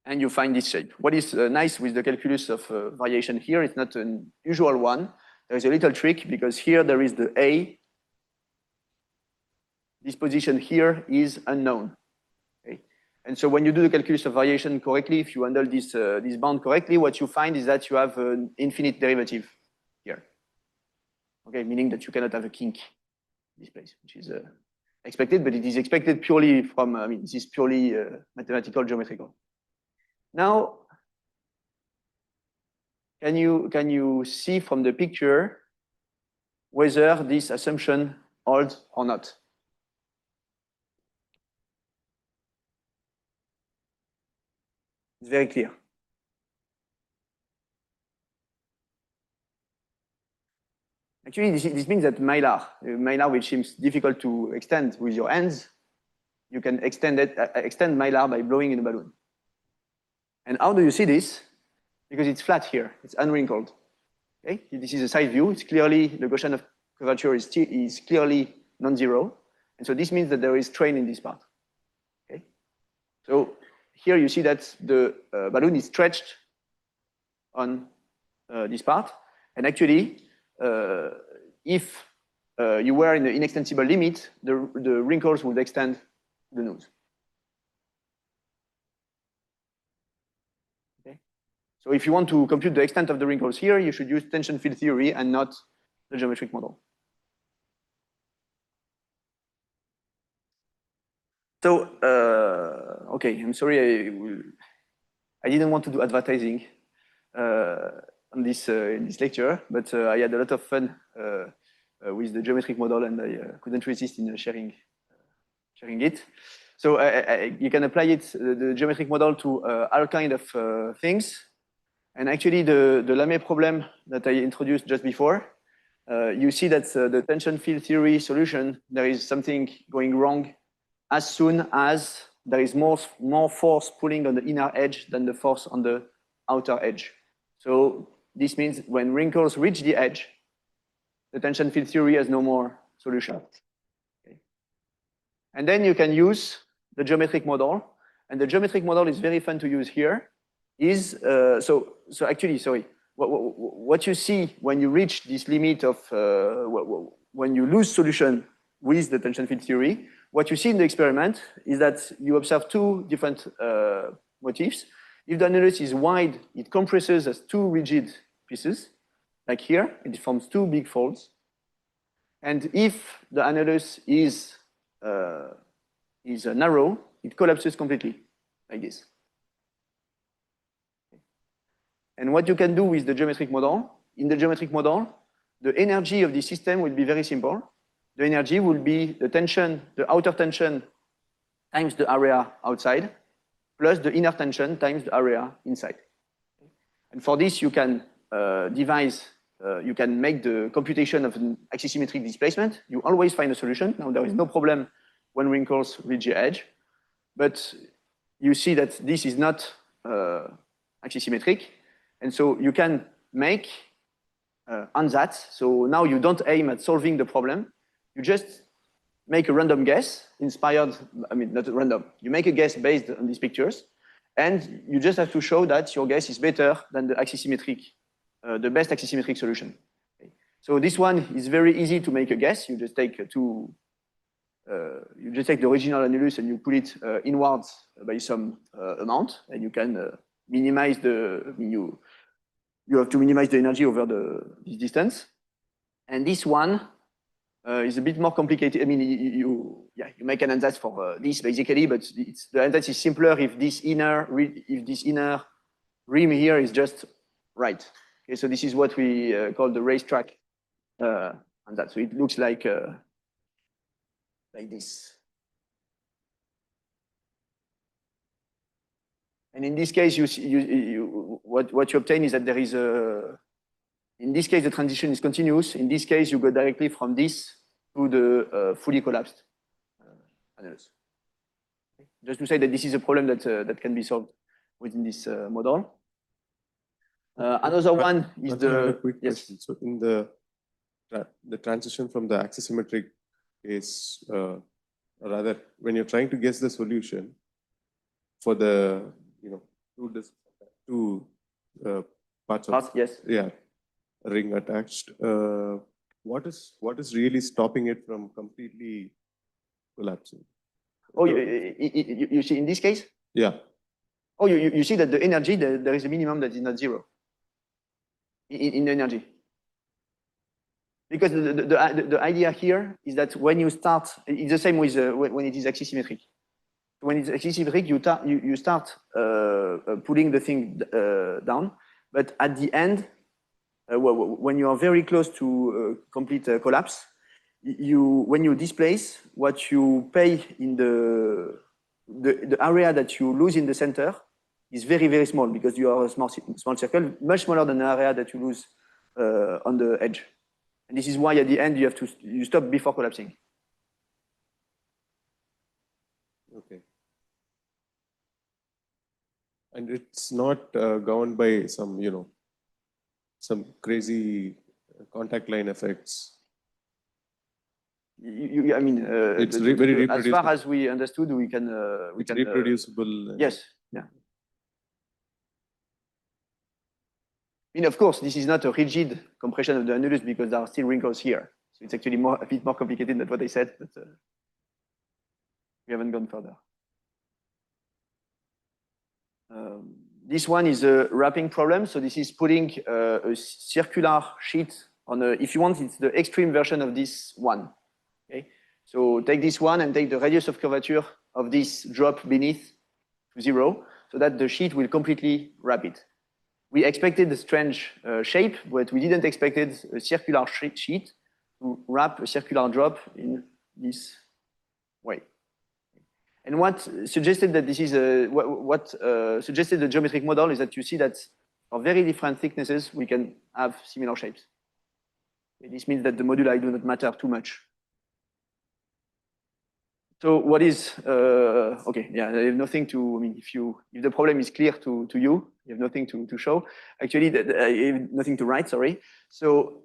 And you find this shape. What is nice with the calculus of variation here, it's not an usual one. There is a little trick because here there is the A. This position here is unknown. Okay? And so when you do the calculus of variation correctly, if you handle this bound correctly, what you find is that you have an infinite derivative here. Okay, meaning that you cannot have a kink in this place, which is expected, but it is expected purely from, I mean, this is purely mathematical, geometrical. Now, can you see from the picture whether this assumption holds or not? It's very clear. Actually, this means that mylar, which seems difficult to extend with your hands, you can extend mylar by blowing in a balloon. And how do you see this? Because it's flat here, it's unwrinkled. Okay, this is a side view. It's clearly the Gaussian of curvature is clearly non-zero, and so this means that there is strain in this part. Okay, so here you see that the balloon is stretched on this part, and actually, if you were in the inextensible limit, the wrinkles would extend the nose. So if you want to compute the extent of the wrinkles here, you should use tension field theory and not the geometric model. So, okay, I'm sorry, I didn't want to do advertising on this in this lecture, but I had a lot of fun with the geometric model, and I couldn't resist in sharing it. So you can apply it, the geometric model, to all kind of things. And actually, the Lamé problem that I introduced just before, you see that the tension field theory solution, there is something going wrong as soon as there is more force pulling on the inner edge than the force on the outer edge. So this means when wrinkles reach the edge, the tension field theory has no more solution. Okay. And then you can use the geometric model, and the geometric model is very fun to use here. Is so actually, sorry, what you see when you reach this limit of when you lose solution with the tension field theory, what you see in the experiment is that you observe two different motifs. If the annulus is wide, it compresses as two rigid pieces, like here, it forms two big folds. And if the annulus is narrow, it collapses completely, like this. And what you can do with the geometric model, in the geometric model, the energy of the system will be very simple. The energy will be the tension, the outer tension times the area outside, plus the inner tension times the area inside. And for this, you can devise you can make the computation of an axisymmetric displacement. You always find a solution. Now there is no problem when wrinkles reach the edge, but you see that this is not axisymmetric, and so you can make ansatz. So now you don't aim at solving the problem. You just make a random guess inspired, I mean, not random. You make a guess based on these pictures, and you just have to show that your guess is better than the axisymmetric, the best axisymmetric solution. Okay. So this one is very easy to make a guess. You just take the original annulus and you put it inwards by some amount, and you can minimize you have to minimize the energy over this distance. And this one is a bit more complicated. I mean, you make an ansatz for this basically, but the ansatz is simpler if this inner rim here is just right. Okay, so this is what we call the racetrack ansatz. So it looks like this. And in this case, what you obtain is that there is in this case, the transition is continuous. In this case, you go directly from this to the fully collapsed annulus. Just to say that this is a problem that can be solved within this model. Another one is the quick question. So in the transition from the axisymmetric case, or rather, when you're trying to guess the solution for the two parts of yes, ring attached, what is really stopping it from completely collapsing? Oh, you see in this case? Yeah. Oh, you see that the energy, there is a minimum that is not zero in the energy. Because the idea here is that when you start, it's the same with when it is axisymmetric. When it's axisymmetric, you start pulling the thing down, but at the end, when you are very close to complete collapse, when you displace, what you pay in the area that you lose in the center is very, very small because you are a small circle, much smaller than the area that you lose on the edge. And this is why at the end you stop before collapsing. Okay. And it's not governed by some crazy contact line effects. I mean, it's very reproducible. As far as we understood, we can reproducible. Yes, yeah. I mean, of course, this is not a rigid compression of the annulus because there are still wrinkles here. So it's actually a bit more complicated than what I said, but we haven't gone further. This one is a wrapping problem. So this is putting a circular sheet on if you want, it's the extreme version of this one. Okay. So take this one and take the radius of curvature of this drop beneath to 0 so that the sheet will completely wrap it. We expected a strange shape, but we didn't expect a circular sheet to wrap a circular drop in this way. And what suggested that this is suggested the geometric model is that you see that for very different thicknesses, we can have similar shapes. This means that the moduli do not matter too much. So what is, okay, yeah, I have nothing to, I mean, if the problem is clear to you, you have nothing to show. Actually, I have nothing to write, sorry. So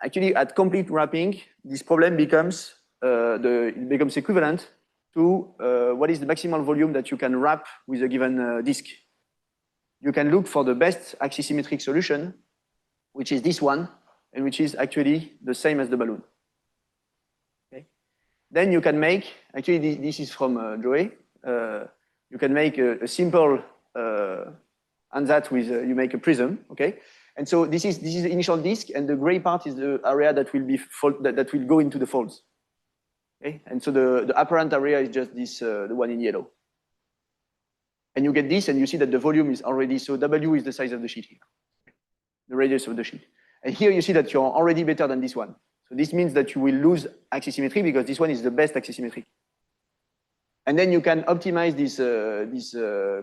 actually at complete wrapping, this problem becomes, it becomes equivalent to what is the maximal volume that you can wrap with a given disk. You can look for the best axisymmetric solution, which is this one, and which is actually the same as the balloon. Okay. Then you can make, actually this is from Joey, you can make a simple ansatz with, you make a prism, okay? And so this is the initial disk, and the gray part is the area that will be that will go into the folds. Okay, and so the apparent area is just this, the one in yellow. And you get this, and you see that the volume is already, so W is the size of the sheet here, the radius of the sheet. And here you see that you're already better than this one. So this means that you will lose axisymmetry because this one is the best axisymmetry. And then you can optimize these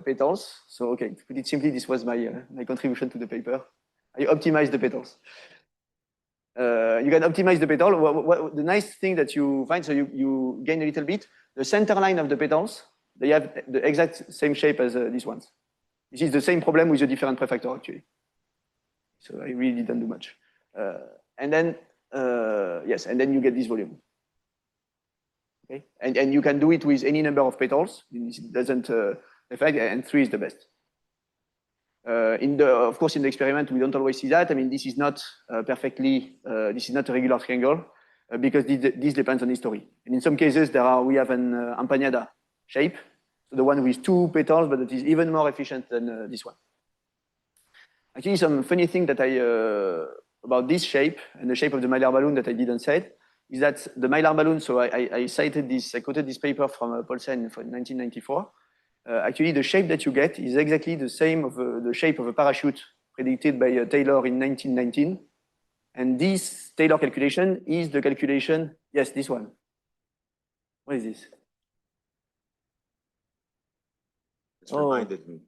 petals. So, okay, to put it simply, this was my contribution to the paper. I optimize the petals. You can optimize the petal. The nice thing that you find, so you gain a little bit. The center line of the petals, they have the exact same shape as these ones. This is the same problem with a different prefactor, actually. So I really didn't do much. And then, yes, and then you get this volume. Okay, and you can do it with any number of petals. It doesn't affect, and 3 is the best. Of course, in the experiment, we don't always see that. I mean, this is not perfectly, this is not a regular triangle because this depends on history. And in some cases, we have an empanada shape, so the one with 2 petals, but it is even more efficient than this one. Actually, some funny thing that about this shape and the shape of the Mylar balloon that I didn't say is that the Mylar balloon, so I quoted this paper from Paulsen from 1994. Actually, the shape that you get is exactly the same of the shape of a parachute predicted by Taylor in 1919. And this Taylor calculation is the calculation, yes, this one. What is this? It's reminded me.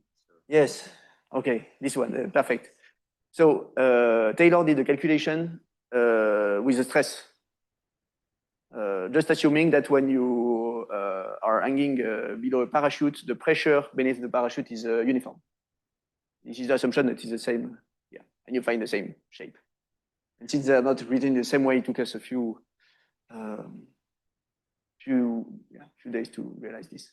Yes, okay, this one, perfect. So Taylor did the calculation with the stress. Just assuming that when you are hanging below a parachute, the pressure beneath the parachute is uniform. This is the assumption that it's the same, yeah, and you find the same shape. And since they are not written the same way, it took us a few days to realize this.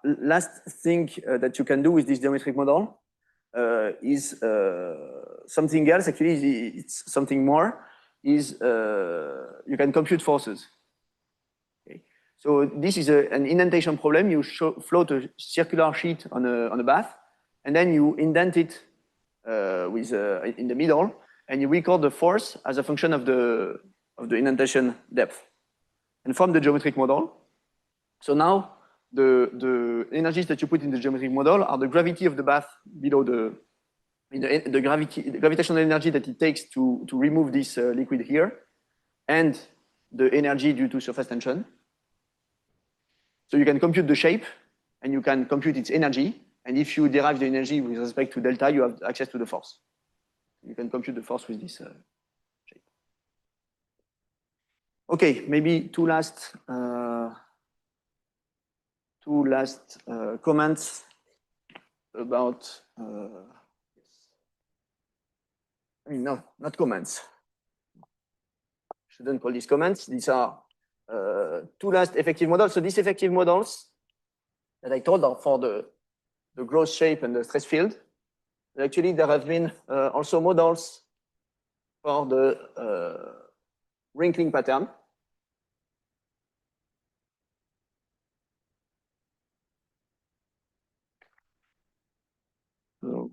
Last thing that you can do with this geometric model is something else. Actually, it's something more. You can compute forces. Okay. So this is an indentation problem. You float a circular sheet on a bath, and then you indent it in the middle, and you record the force as a function of the indentation depth. And from the geometric model, so now the energies that you put in the geometric model are the gravity of the bath below the gravitational energy that it takes to remove this liquid here, and the energy due to surface tension. So you can compute the shape, and you can compute its energy. And if you derive the energy with respect to delta, you have access to the force. You can compute the force with this shape. Okay, maybe two last comments about. I mean, no, not comments. Shouldn't call these comments. These are 2 last effective models. So these effective models that I told are for the growth shape and the stress field. Actually, there have been also models for the wrinkling pattern. So,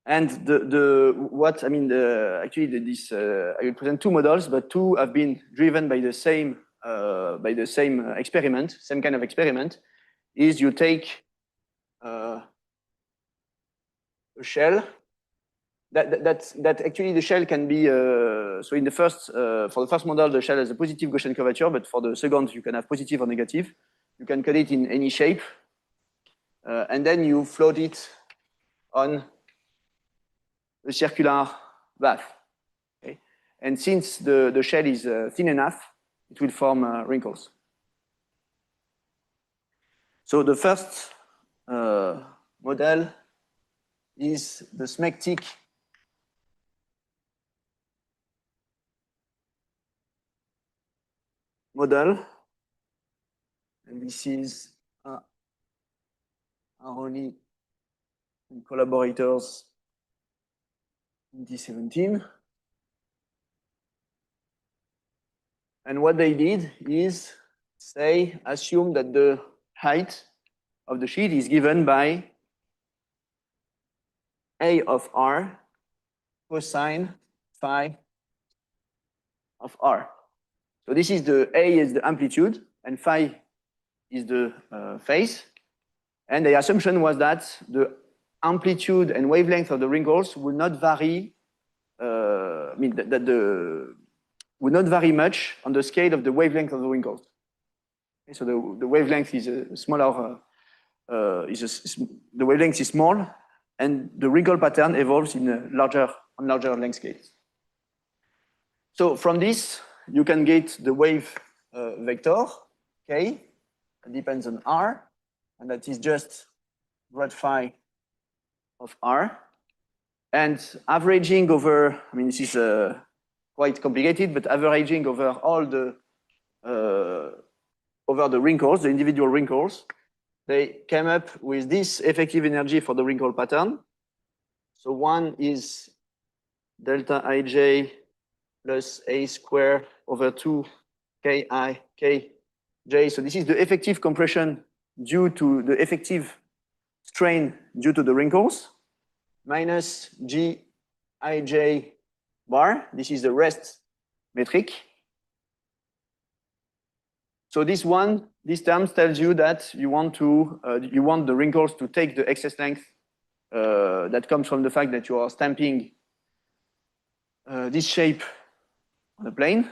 and I will present 2 models, but 2 have been driven by the same experiment, same kind of experiment. Is you take a shell that actually the shell can be so in the first for the first model the shell has a positive Gaussian curvature, but for the second you can have positive or negative. You can cut it in any shape, and then you float it on a circular bath. Okay? And since the shell is thin enough, it will form wrinkles. So the first model is the smectic model. And this is Aroni and collaborators 2017. And what they did is assume that the height of the sheet is given by A of R cosine phi of R. So this is A is the amplitude and phi is the phase. And the assumption was that the amplitude and wavelength of the wrinkles will not vary I mean, that would not vary much on the scale of the wavelength of the wrinkles. Okay, so the wavelength is a smaller, the wavelength is small, and the wrinkle pattern evolves in a larger length scales. So from this, you can get the wave vector, K, it depends on R, and that is just grad phi of R. And averaging over, I mean, this is quite complicated, but averaging over all the wrinkles, the individual wrinkles, they came up with this effective energy for the wrinkle pattern. So one is delta ij plus a square over 2 ki kj. So this is the effective compression due to the effective strain due to the wrinkles, minus gij bar. This is the rest metric. So this term tells you that you want the wrinkles to take the excess length that comes from the fact that you are stamping this shape on the plane.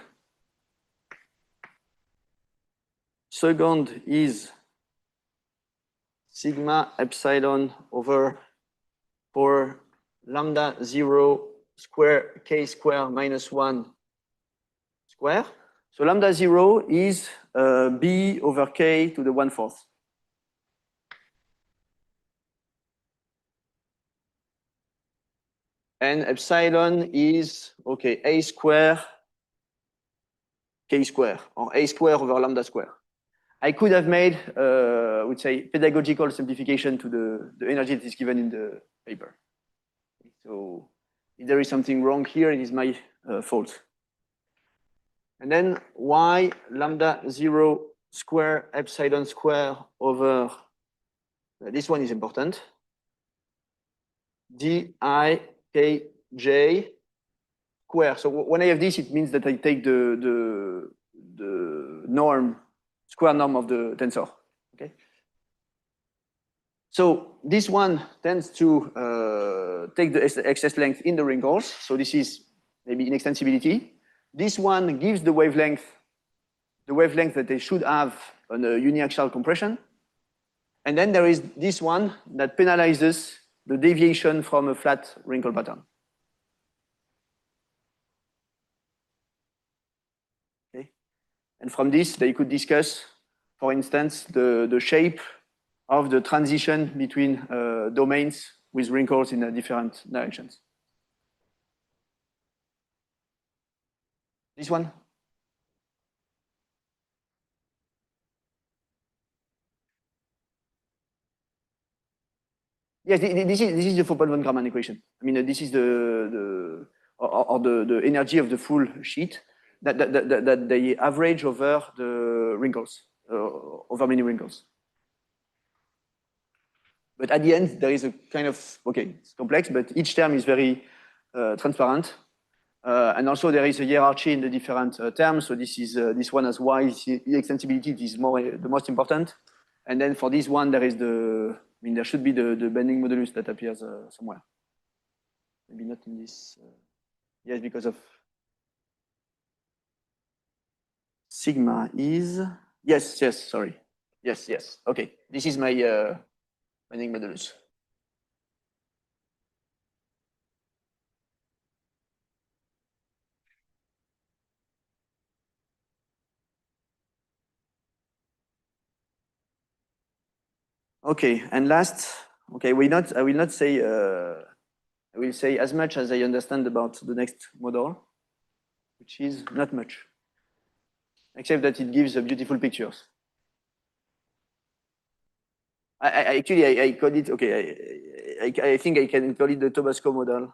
Second is sigma epsilon over 4 lambda 0 square k square minus 1 square. So lambda 0 is b over k to the 1/4. And epsilon is, okay, a square k square, or a square over lambda square. I could have made, I would say, pedagogical simplification to the energy that is given in the paper. So if there is something wrong here, it is my fault. And then y lambda 0 square epsilon square over, this one is important, di kj square. So when I have this, it means that I take the norm, square norm of the tensor, okay? So this one tends to take the excess length in the wrinkles. So this is maybe inextensibility. This one gives the wavelength that they should have on a uniaxial compression. And then there is this one that penalizes the deviation from a flat wrinkle pattern. Okay. And from this, they could discuss, for instance, the shape of the transition between domains with wrinkles in different directions. This one? Yes, this is the Fopel-von Graman equation. I mean, this is the energy of the full sheet that they average over the wrinkles, over many wrinkles. But at the end, there is a kind of, okay, it's complex, but each term is very transparent. And also there is a hierarchy in the different terms. So this is this one as y extensibility is the most important. And then for this one, there is I mean, there should be the bending modulus that appears somewhere. Maybe not in this. Yes, because of sigma is, yes, sorry. Yes, okay. This is my bending modulus. Okay, and last, okay, I will not say, I will say as much as I understand about the next model, which is not much, except that it gives beautiful pictures. I call it, okay, I think I can call it the Tobasco model.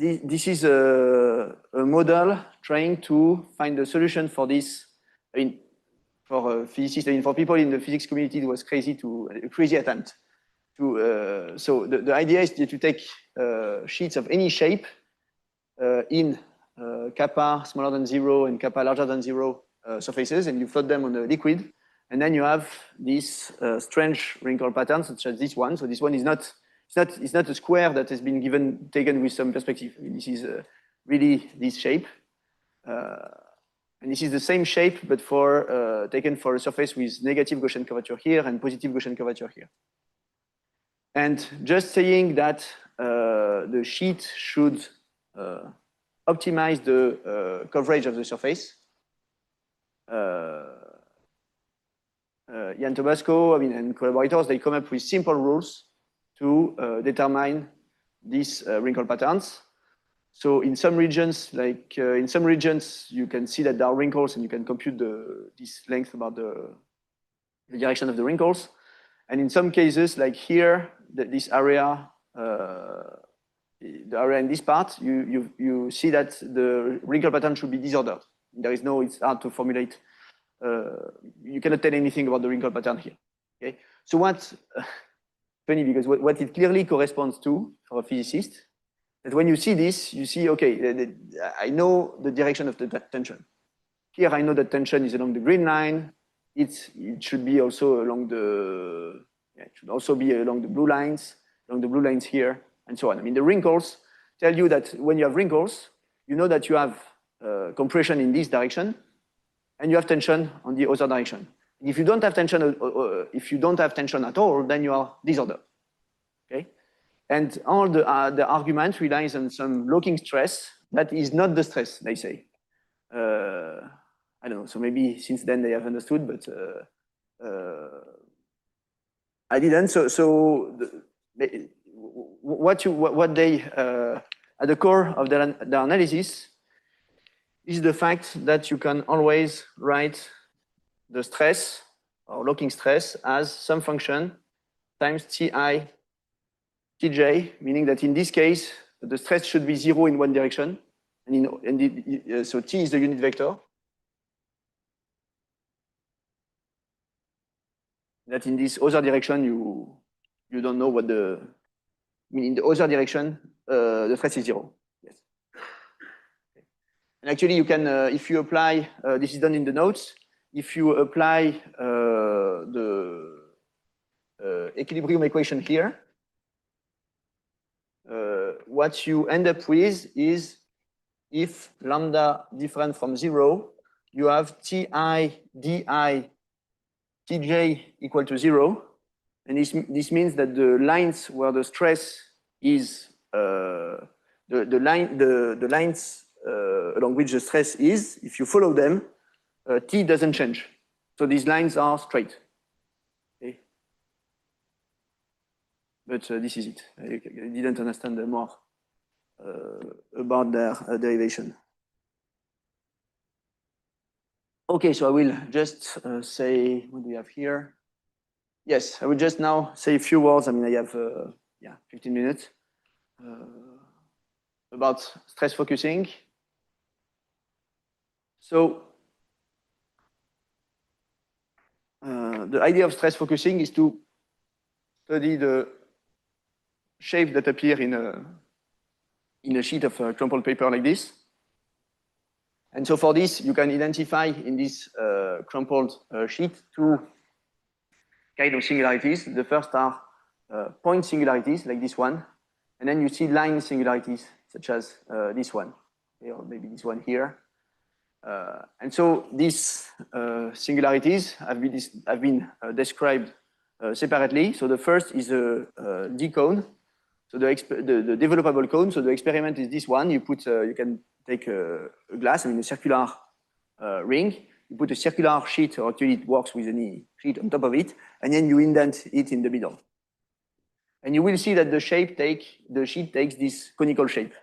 This is a model trying to find a solution for this. I mean, for physicists, I mean, for people in the physics community, it was a crazy attempt to. So the idea is to take sheets of any shape in kappa smaller than 0 and kappa larger than 0 surfaces, and you float them on a liquid, And then you have this strange wrinkle pattern, such as this one. So this one is not, it's not a square that has been taken with some perspective. This is really this shape. And this is the same shape, but taken for a surface with negative Gaussian curvature here and positive Gaussian curvature here. And just saying that the sheet should optimize the coverage of the surface. Jan Tobasco, and collaborators, they come up with simple rules to determine these wrinkle patterns. So in some regions, you can see that there are wrinkles, and you can compute this length about the direction of the wrinkles. And in some cases, like here, this area, the area in this part, you see that the wrinkle pattern should be disordered. It's hard to formulate. You cannot tell anything about the wrinkle pattern here. Okay. So what's funny, because what it clearly corresponds to for a physicist, that when you see this, you see, okay, I know the direction of the tension. Here, I know that tension is along the green line. It should be also along it should also be along the blue lines here, and so on. The wrinkles tell you that when you have wrinkles, you know that you have compression in this direction, and you have tension on the other direction. If you don't have tension, at all, then you are disordered. Okay, and all the argument relies on some locking stress that is not the stress, they say. I don't know. So maybe since then they have understood, but I didn't. What they at the core of the analysis is the fact that you can always write the stress or locking stress as some function times Ti Tj, meaning that in this case, the stress should be 0 in one direction. So T is the unit vector. That in this other direction, you don't know what in the other direction, the stress is 0. Yes. And actually, you can, if you apply, this is done in the notes, if you apply the equilibrium equation here, what you end up with is, if lambda different from 0, you have Ti di Tj equal to 0. And this means that the lines where the stress is, the lines along which the stress is, if you follow them, T doesn't change. So these lines are straight. Okay. But this is it. I didn't understand more about their derivation. Okay, so I will just say, what do we have here? Yes, I will just now say a few words. I have 15 minutes about stress focusing. So the idea of stress focusing is to study the shapes that appear in a sheet of crumpled paper like this. And so for this, you can identify in this crumpled sheet two kind of singularities. The first are point singularities, like this one. And then you see line singularities, such as this one, or maybe this one here. And so these singularities have been described separately. So the first is a D cone, so the developable cone. So the experiment is this one. You can take a glass, a circular ring. You put a circular sheet, or actually it works with any sheet on top of it, and then you indent it in the middle. And you will see that the sheet takes this conical shape.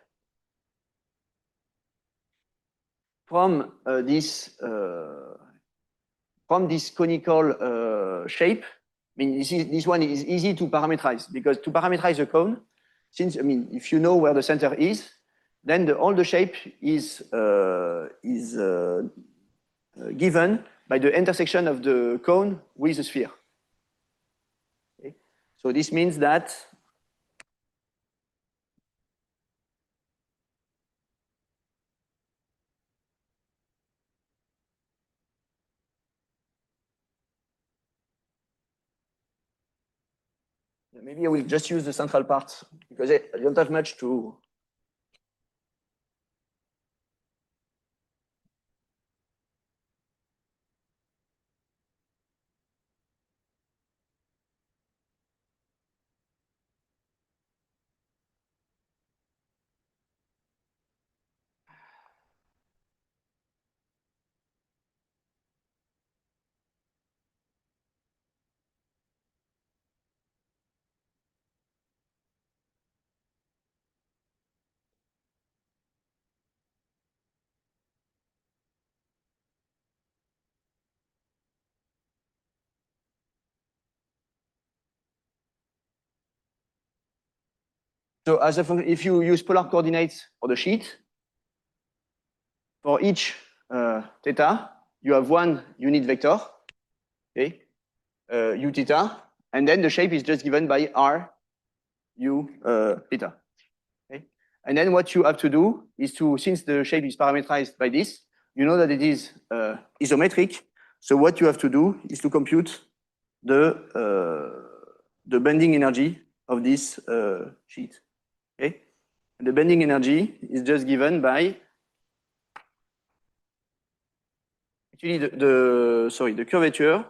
From this conical shape, this one is easy to parameterize, because to parameterize a cone, since if you know where the center is, then all the shape is given by the intersection of the cone with the sphere. Okay. So this means that Maybe I will just use the central part because I don't have much to. So as a function, if you use polar coordinates for the sheet, for each theta, you have one unit vector, okay, u theta, and then the shape is just given by r u theta. Okay? And then what you have to do is to, since the shape is parameterized by this, you know that it is isometric. So what you have to do is to compute the bending energy of this sheet. Okay, and the bending energy is just given by actually the curvature.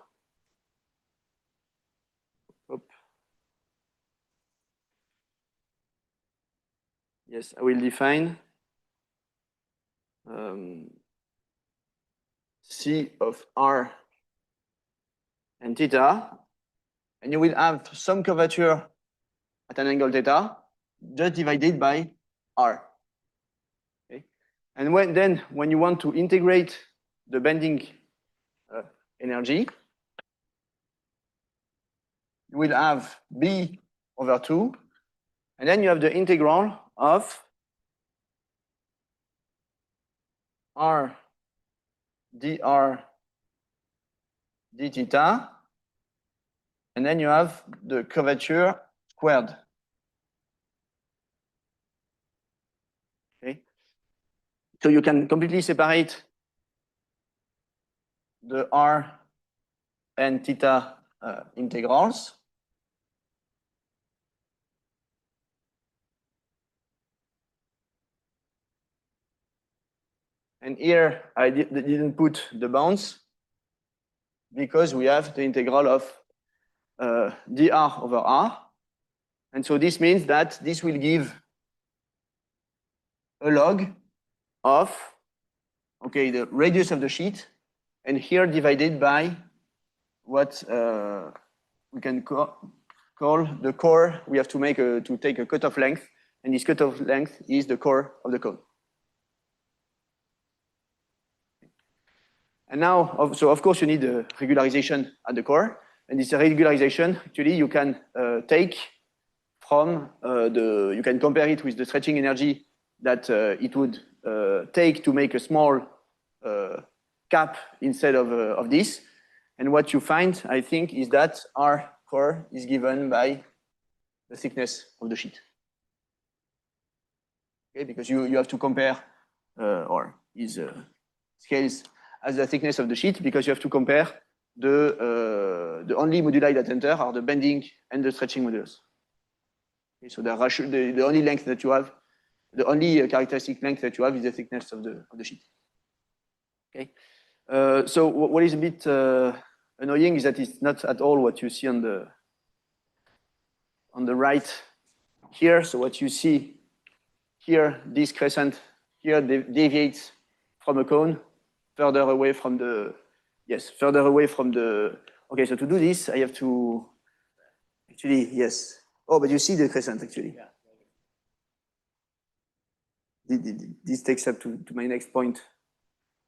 Yes, I will define C of R and theta, and you will have some curvature at an angle theta just divided by R. Okay, and when you want to integrate the bending energy, you will have B over 2, and then you have the integral of R dr d theta, and then you have the curvature squared. Okay, so you can completely separate the R and theta integrals. And here I didn't put the bounds because we have the integral of dr over r. And so this means that this will give a log of, okay, the radius of the sheet, and here divided by what we can call the core. We have to make to take a cutoff length, and this cutoff length is the core of the cone. And now, so of course you need a regularization at the core, and this regularization actually you can take from you can compare it with the stretching energy that it would take to make a small cap instead of this. And what you find, I think, is that R core is given by the thickness of the sheet. Okay, because you have to compare or is scales as the thickness of the sheet, because you have to compare the only moduli that enter are the bending and the stretching modulus. Okay, so the only length that you have, the only characteristic length that you have is the thickness of the sheet. Okay, so what is a bit annoying is that it's not at all what you see on the right here. So what you see here, this crescent here deviates from a cone further away from the, yes, further away from the, okay, so to do this, I have to, actually, yes. Oh, but you see the crescent actually. Yeah. This takes up to my next point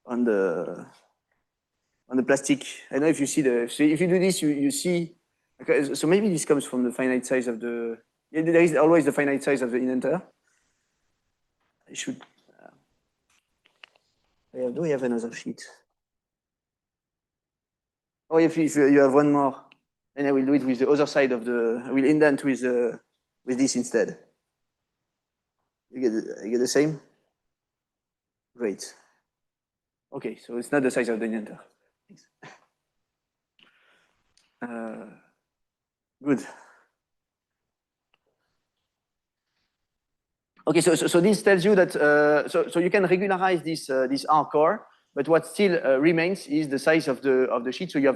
on the plastic. I don't know if you see so if you do this, you see, okay, so maybe this comes from the finite size of the, yeah, there is always the finite size of the inenter. I should, do we have another sheet? Oh, if you have one more, then I will do it with the other side of the, I will indent with this instead. You get the same? Great. Okay, so it's not the size of the indentar. Good. Okay, so this tells you that so you can regularize this R core, but what still remains is the size of the sheet. So you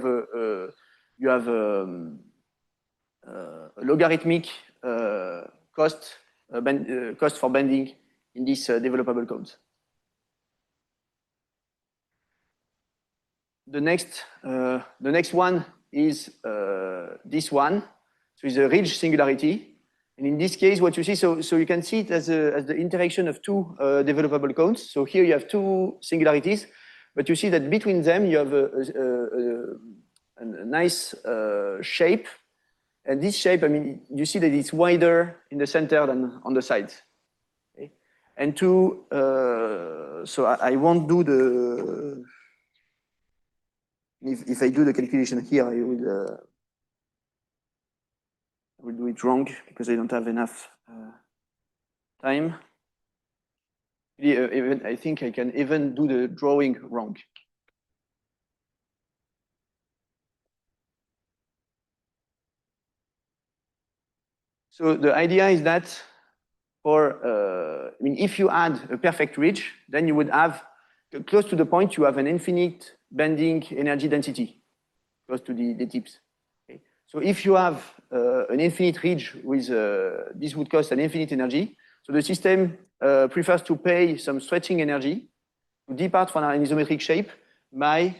have a logarithmic cost for bending in these developable codes. The next one is this one. So it's a ridge singularity. And in this case, what you see, so you can see it as the interaction of two developable cones. So here you have two singularities, but you see that between them you have a nice shape. And this shape, I mean, you see that it's wider in the center than on the sides. Okay? And so I won't do the, if I do the calculation here, I will do it wrong because I don't have enough time. I think I can even do the drawing wrong. So the idea is that I mean, if you add a perfect ridge, then you would have, close to the point, you have an infinite bending energy density, close to the tips. Okay? So if you have an infinite ridge with, this would cost an infinite energy. So the system prefers to pay some stretching energy to depart from an isometric shape by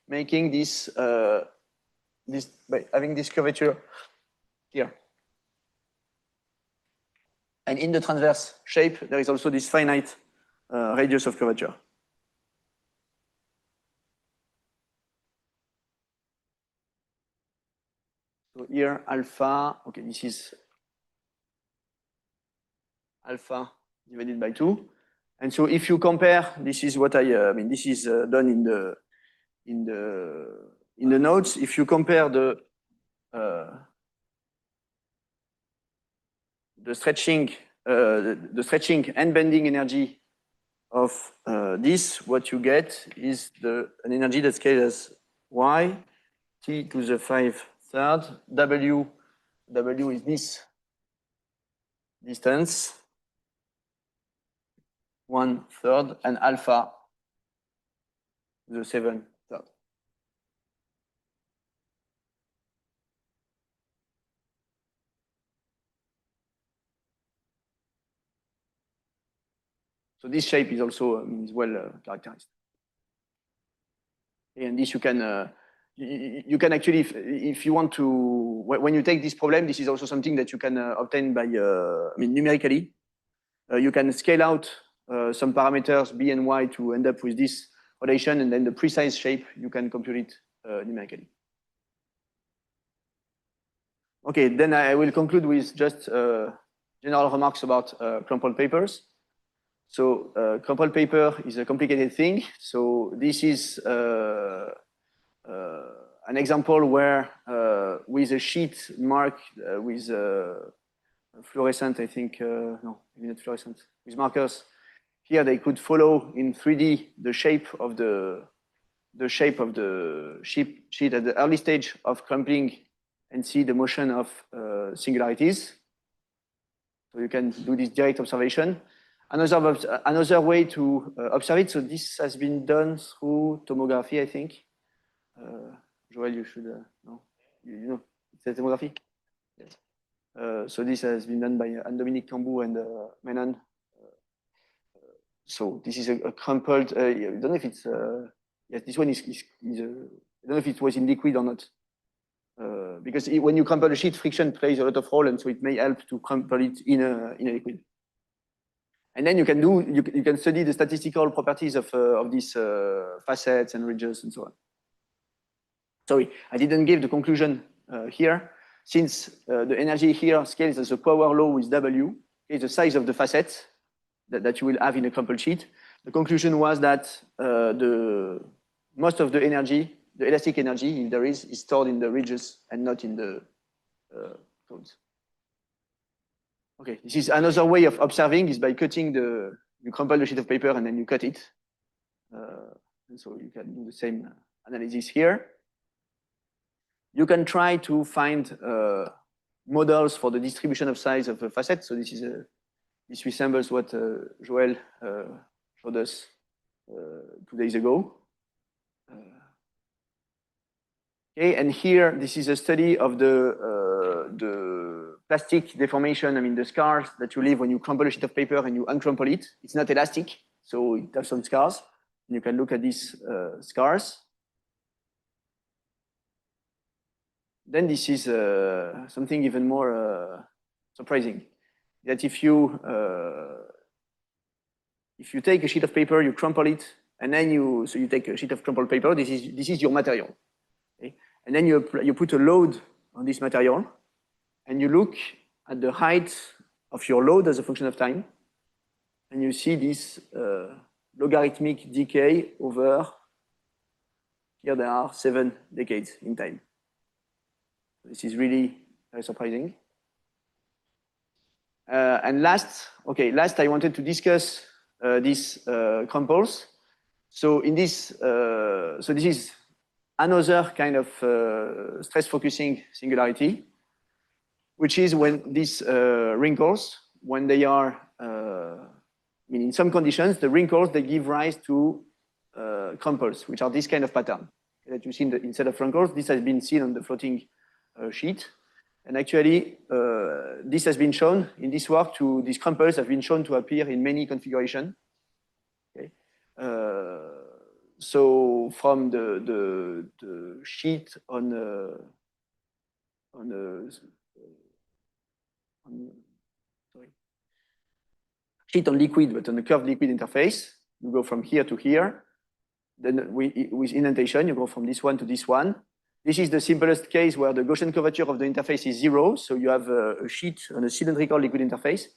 making this, by having this curvature here. And in the transverse shape, there is also this finite radius of curvature. So here, alpha, okay, this is alpha divided by 2. And so if you compare, this is what I mean, this is done in the notes. If you compare the stretching and bending energy of this, what you get is an energy that scales as y t to the 5/3. W is this distance, 1/3, and alpha the 7/3. So this shape is also well characterized. And this you can actually, if you want to, when you take this problem, this is also something that you can obtain by, numerically. You can scale out some parameters b and y to end up with this relation, and then the precise shape, you can compute it numerically. Okay, then I will conclude with just general remarks about crumpled papers. So crumpled paper is a complicated thing. So this is an example where with a sheet marked with fluorescent, I think, no, maybe not fluorescent, with markers. Here they could follow in 3D the shape of the sheet at the early stage of crumpling and see the motion of singularities. So you can do this direct observation. Another way to observe it, so this has been done through tomography, I think. Joel, you should know. You know, it's a tomography? Yes. So this has been done by Dominique Cambou and Menon. So this is a crumpled, I don't know if it's, yes, this one is I don't know if it was in liquid or not. Because when you crumple a sheet, friction plays a lot of role, and so it may help to crumple it in a liquid. And then you can study the statistical properties of these facets and ridges and so on. Sorry, I didn't give the conclusion here. Since the energy here scales as a power law with W, is the size of the facets that you will have in a crumpled sheet. The conclusion was that most of the energy, the elastic energy, if there is stored in the ridges and not in the cones. Okay, this is another way of observing is by cutting you crumple the sheet of paper and then you cut it. And so you can do the same analysis here. You can try to find models for the distribution of size of a facet. So this is This resembles what Joel showed us 2 days ago. Okay, and here, this is a study of the plastic deformation, I mean, the scars that you leave when you crumple a sheet of paper and you uncrumple it. It's not elastic, so it has some scars. And you can look at these scars. Then this is something even more surprising, that if you take a sheet of paper, you crumple it, and then you take a sheet of crumpled paper, this is your material. Okay? And then you put a load on this material, and you look at the height of your load as a function of time, and you see this logarithmic decay over, here there are 7 decades in time. This is really very surprising. And last, I wanted to discuss these crumples. So in this, so this is another kind of stress focusing singularity, which is when these wrinkles, when they are, in some conditions, the wrinkles, they give rise to crumples, which are this kind of pattern that you see instead of wrinkles. This has been seen on the floating sheet. And actually, this has been shown in this work these crumples have been shown to appear in many configurations. Okay. So from the sheet on sheet on liquid, but on a curved liquid interface, you go from here to here. Then with indentation, you go from this one to this one. This is the simplest case where the Gaussian curvature of the interface is 0. So you have a sheet on a cylindrical liquid interface.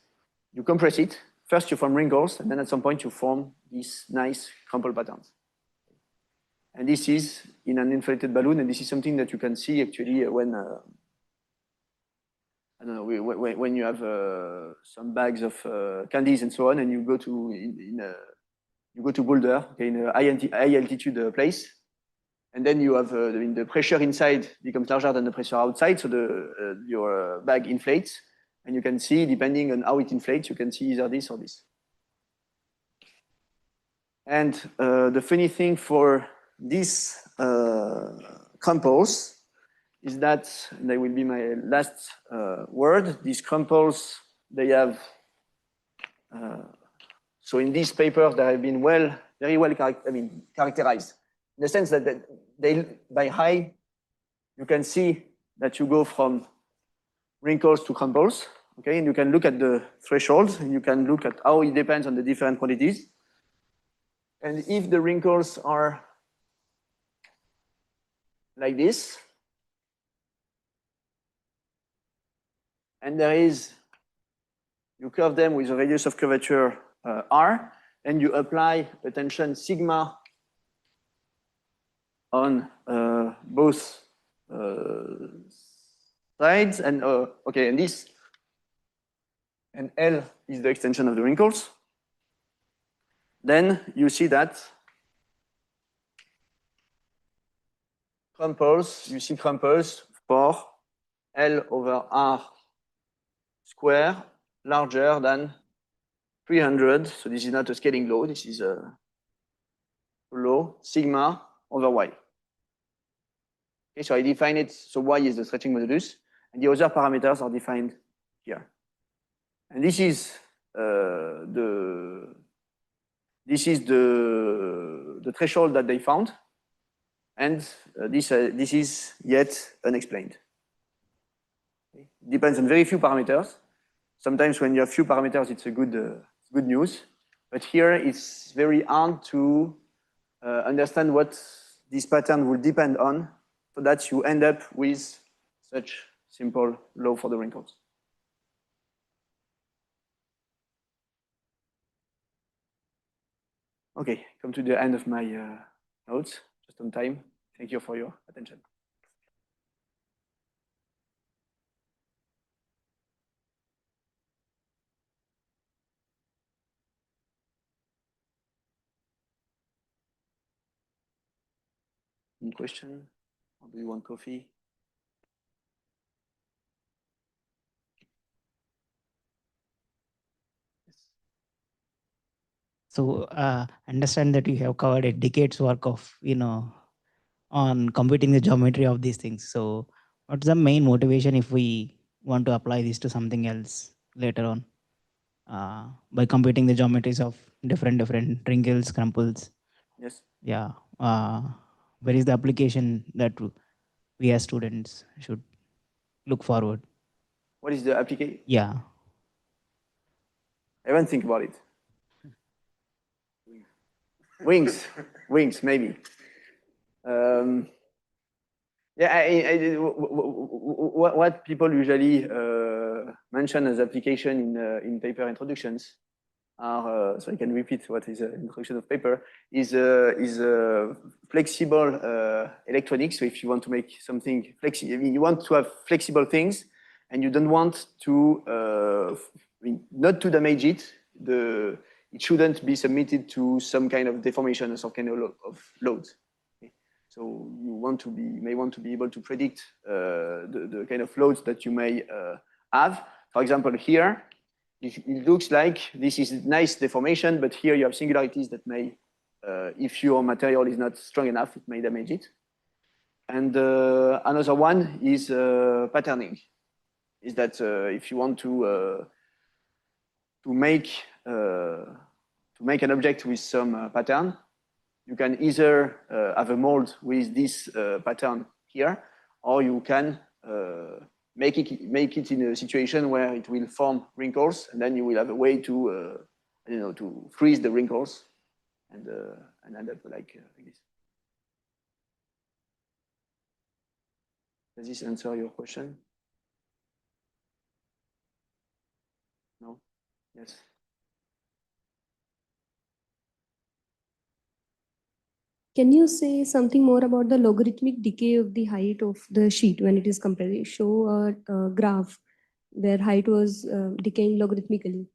You compress it. First, you form wrinkles, and then at some point, you form these nice crumple patterns. And this is in an inflated balloon, and this is something that you can see actually when I don't know, when you have some bags of candies and so on, and you go to Boulder, okay, in a high altitude place. And then you have the pressure inside becomes larger than the pressure outside, so your bag inflates, and you can see, depending on how it inflates, you can see either this or this. And the funny thing for these crumples is that, and that will be my last word, these crumples, they have, so in these papers, they have been very well characterized. In the sense that they, by high, you can see that you go from wrinkles to crumples, okay? And you can look at the thresholds, and you can look at how it depends on the different quantities. And if the wrinkles are like this, and you curve them with a radius of curvature r, and you apply a tension sigma on both sides, and okay, and this, and L is the extension of the wrinkles. Then you see that you see crumples for L over R square larger than 300. So this is not a scaling law, this is a law, sigma over Y. Okay, so I define it, so Y is the stretching modulus, and the other parameters are defined here. And this is the threshold that they found, and this is yet unexplained. Okay. It depends on very few parameters. Sometimes when you have few parameters, it's a good news, but here it's very hard to understand what this pattern will depend on, so that you end up with such simple law for the wrinkles. Okay, come to the end of my notes, just on time. Thank you for your attention. Any question? Or do you want coffee? So understand that you have covered a decade's work of, on computing the geometry of these things. So what's the main motivation if we want to apply this to something else later on? By computing the geometries of different wrinkles, crumples. Yes. Yeah. Where is the application that we as students should look forward? What is the application? Yeah. I haven't think about it. Wings, maybe. Yeah, what people usually mention as application in paper introductions are, so I can repeat what is an introduction of paper, is flexible electronics. So if you want to make something flexible, I mean, you want to have flexible things, and you don't want to, not to damage it. It shouldn't be submitted to some kind of deformation or some kind of load. Okay? So you may want to be able to predict the kind of loads that you may have. For example, here, it looks like this is nice deformation, but here you have singularities that may, if your material is not strong enough, it may damage it. And another one is patterning. Is that if you want to make an object with some pattern, you can either have a mold with this pattern here, or you can make it in a situation where it will form wrinkles, and then you will have a way to to freeze the wrinkles and end up like this. Does this answer your question? No? Yes. Can you say something more about the logarithmic decay of the height of the sheet when it is compressed? You show a graph where height was decaying logarithmically,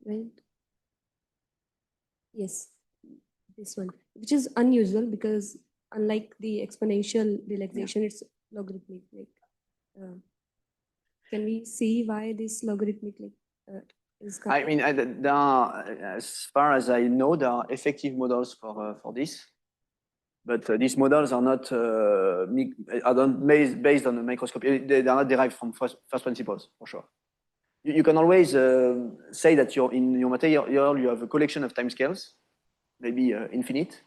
right? Yes, this one, which is unusual because unlike the exponential relaxation, it's logarithmic. Can we see why this logarithmic is? I mean, there are, as far as I know, there are effective models for this, but these models are not based on the microscopy. They are not derived from first principles, for sure. You can always say that in your material you have a collection of timescales, maybe infinite,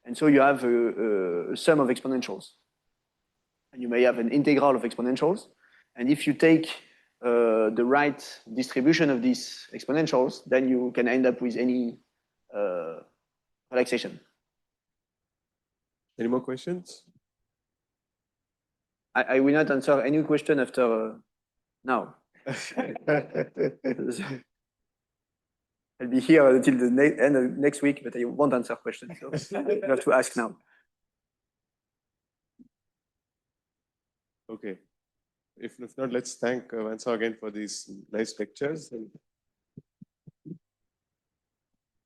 and so you have a sum of exponentials, and you may have an integral of exponentials, and if you take the right distribution of these exponentials, then you can end up with any relaxation. Any more questions? I will not answer any question after now. I'll be here until the end of next week, but I won't answer questions. So you have to ask now. Okay. If not, let's thank Vincent again for these nice lectures.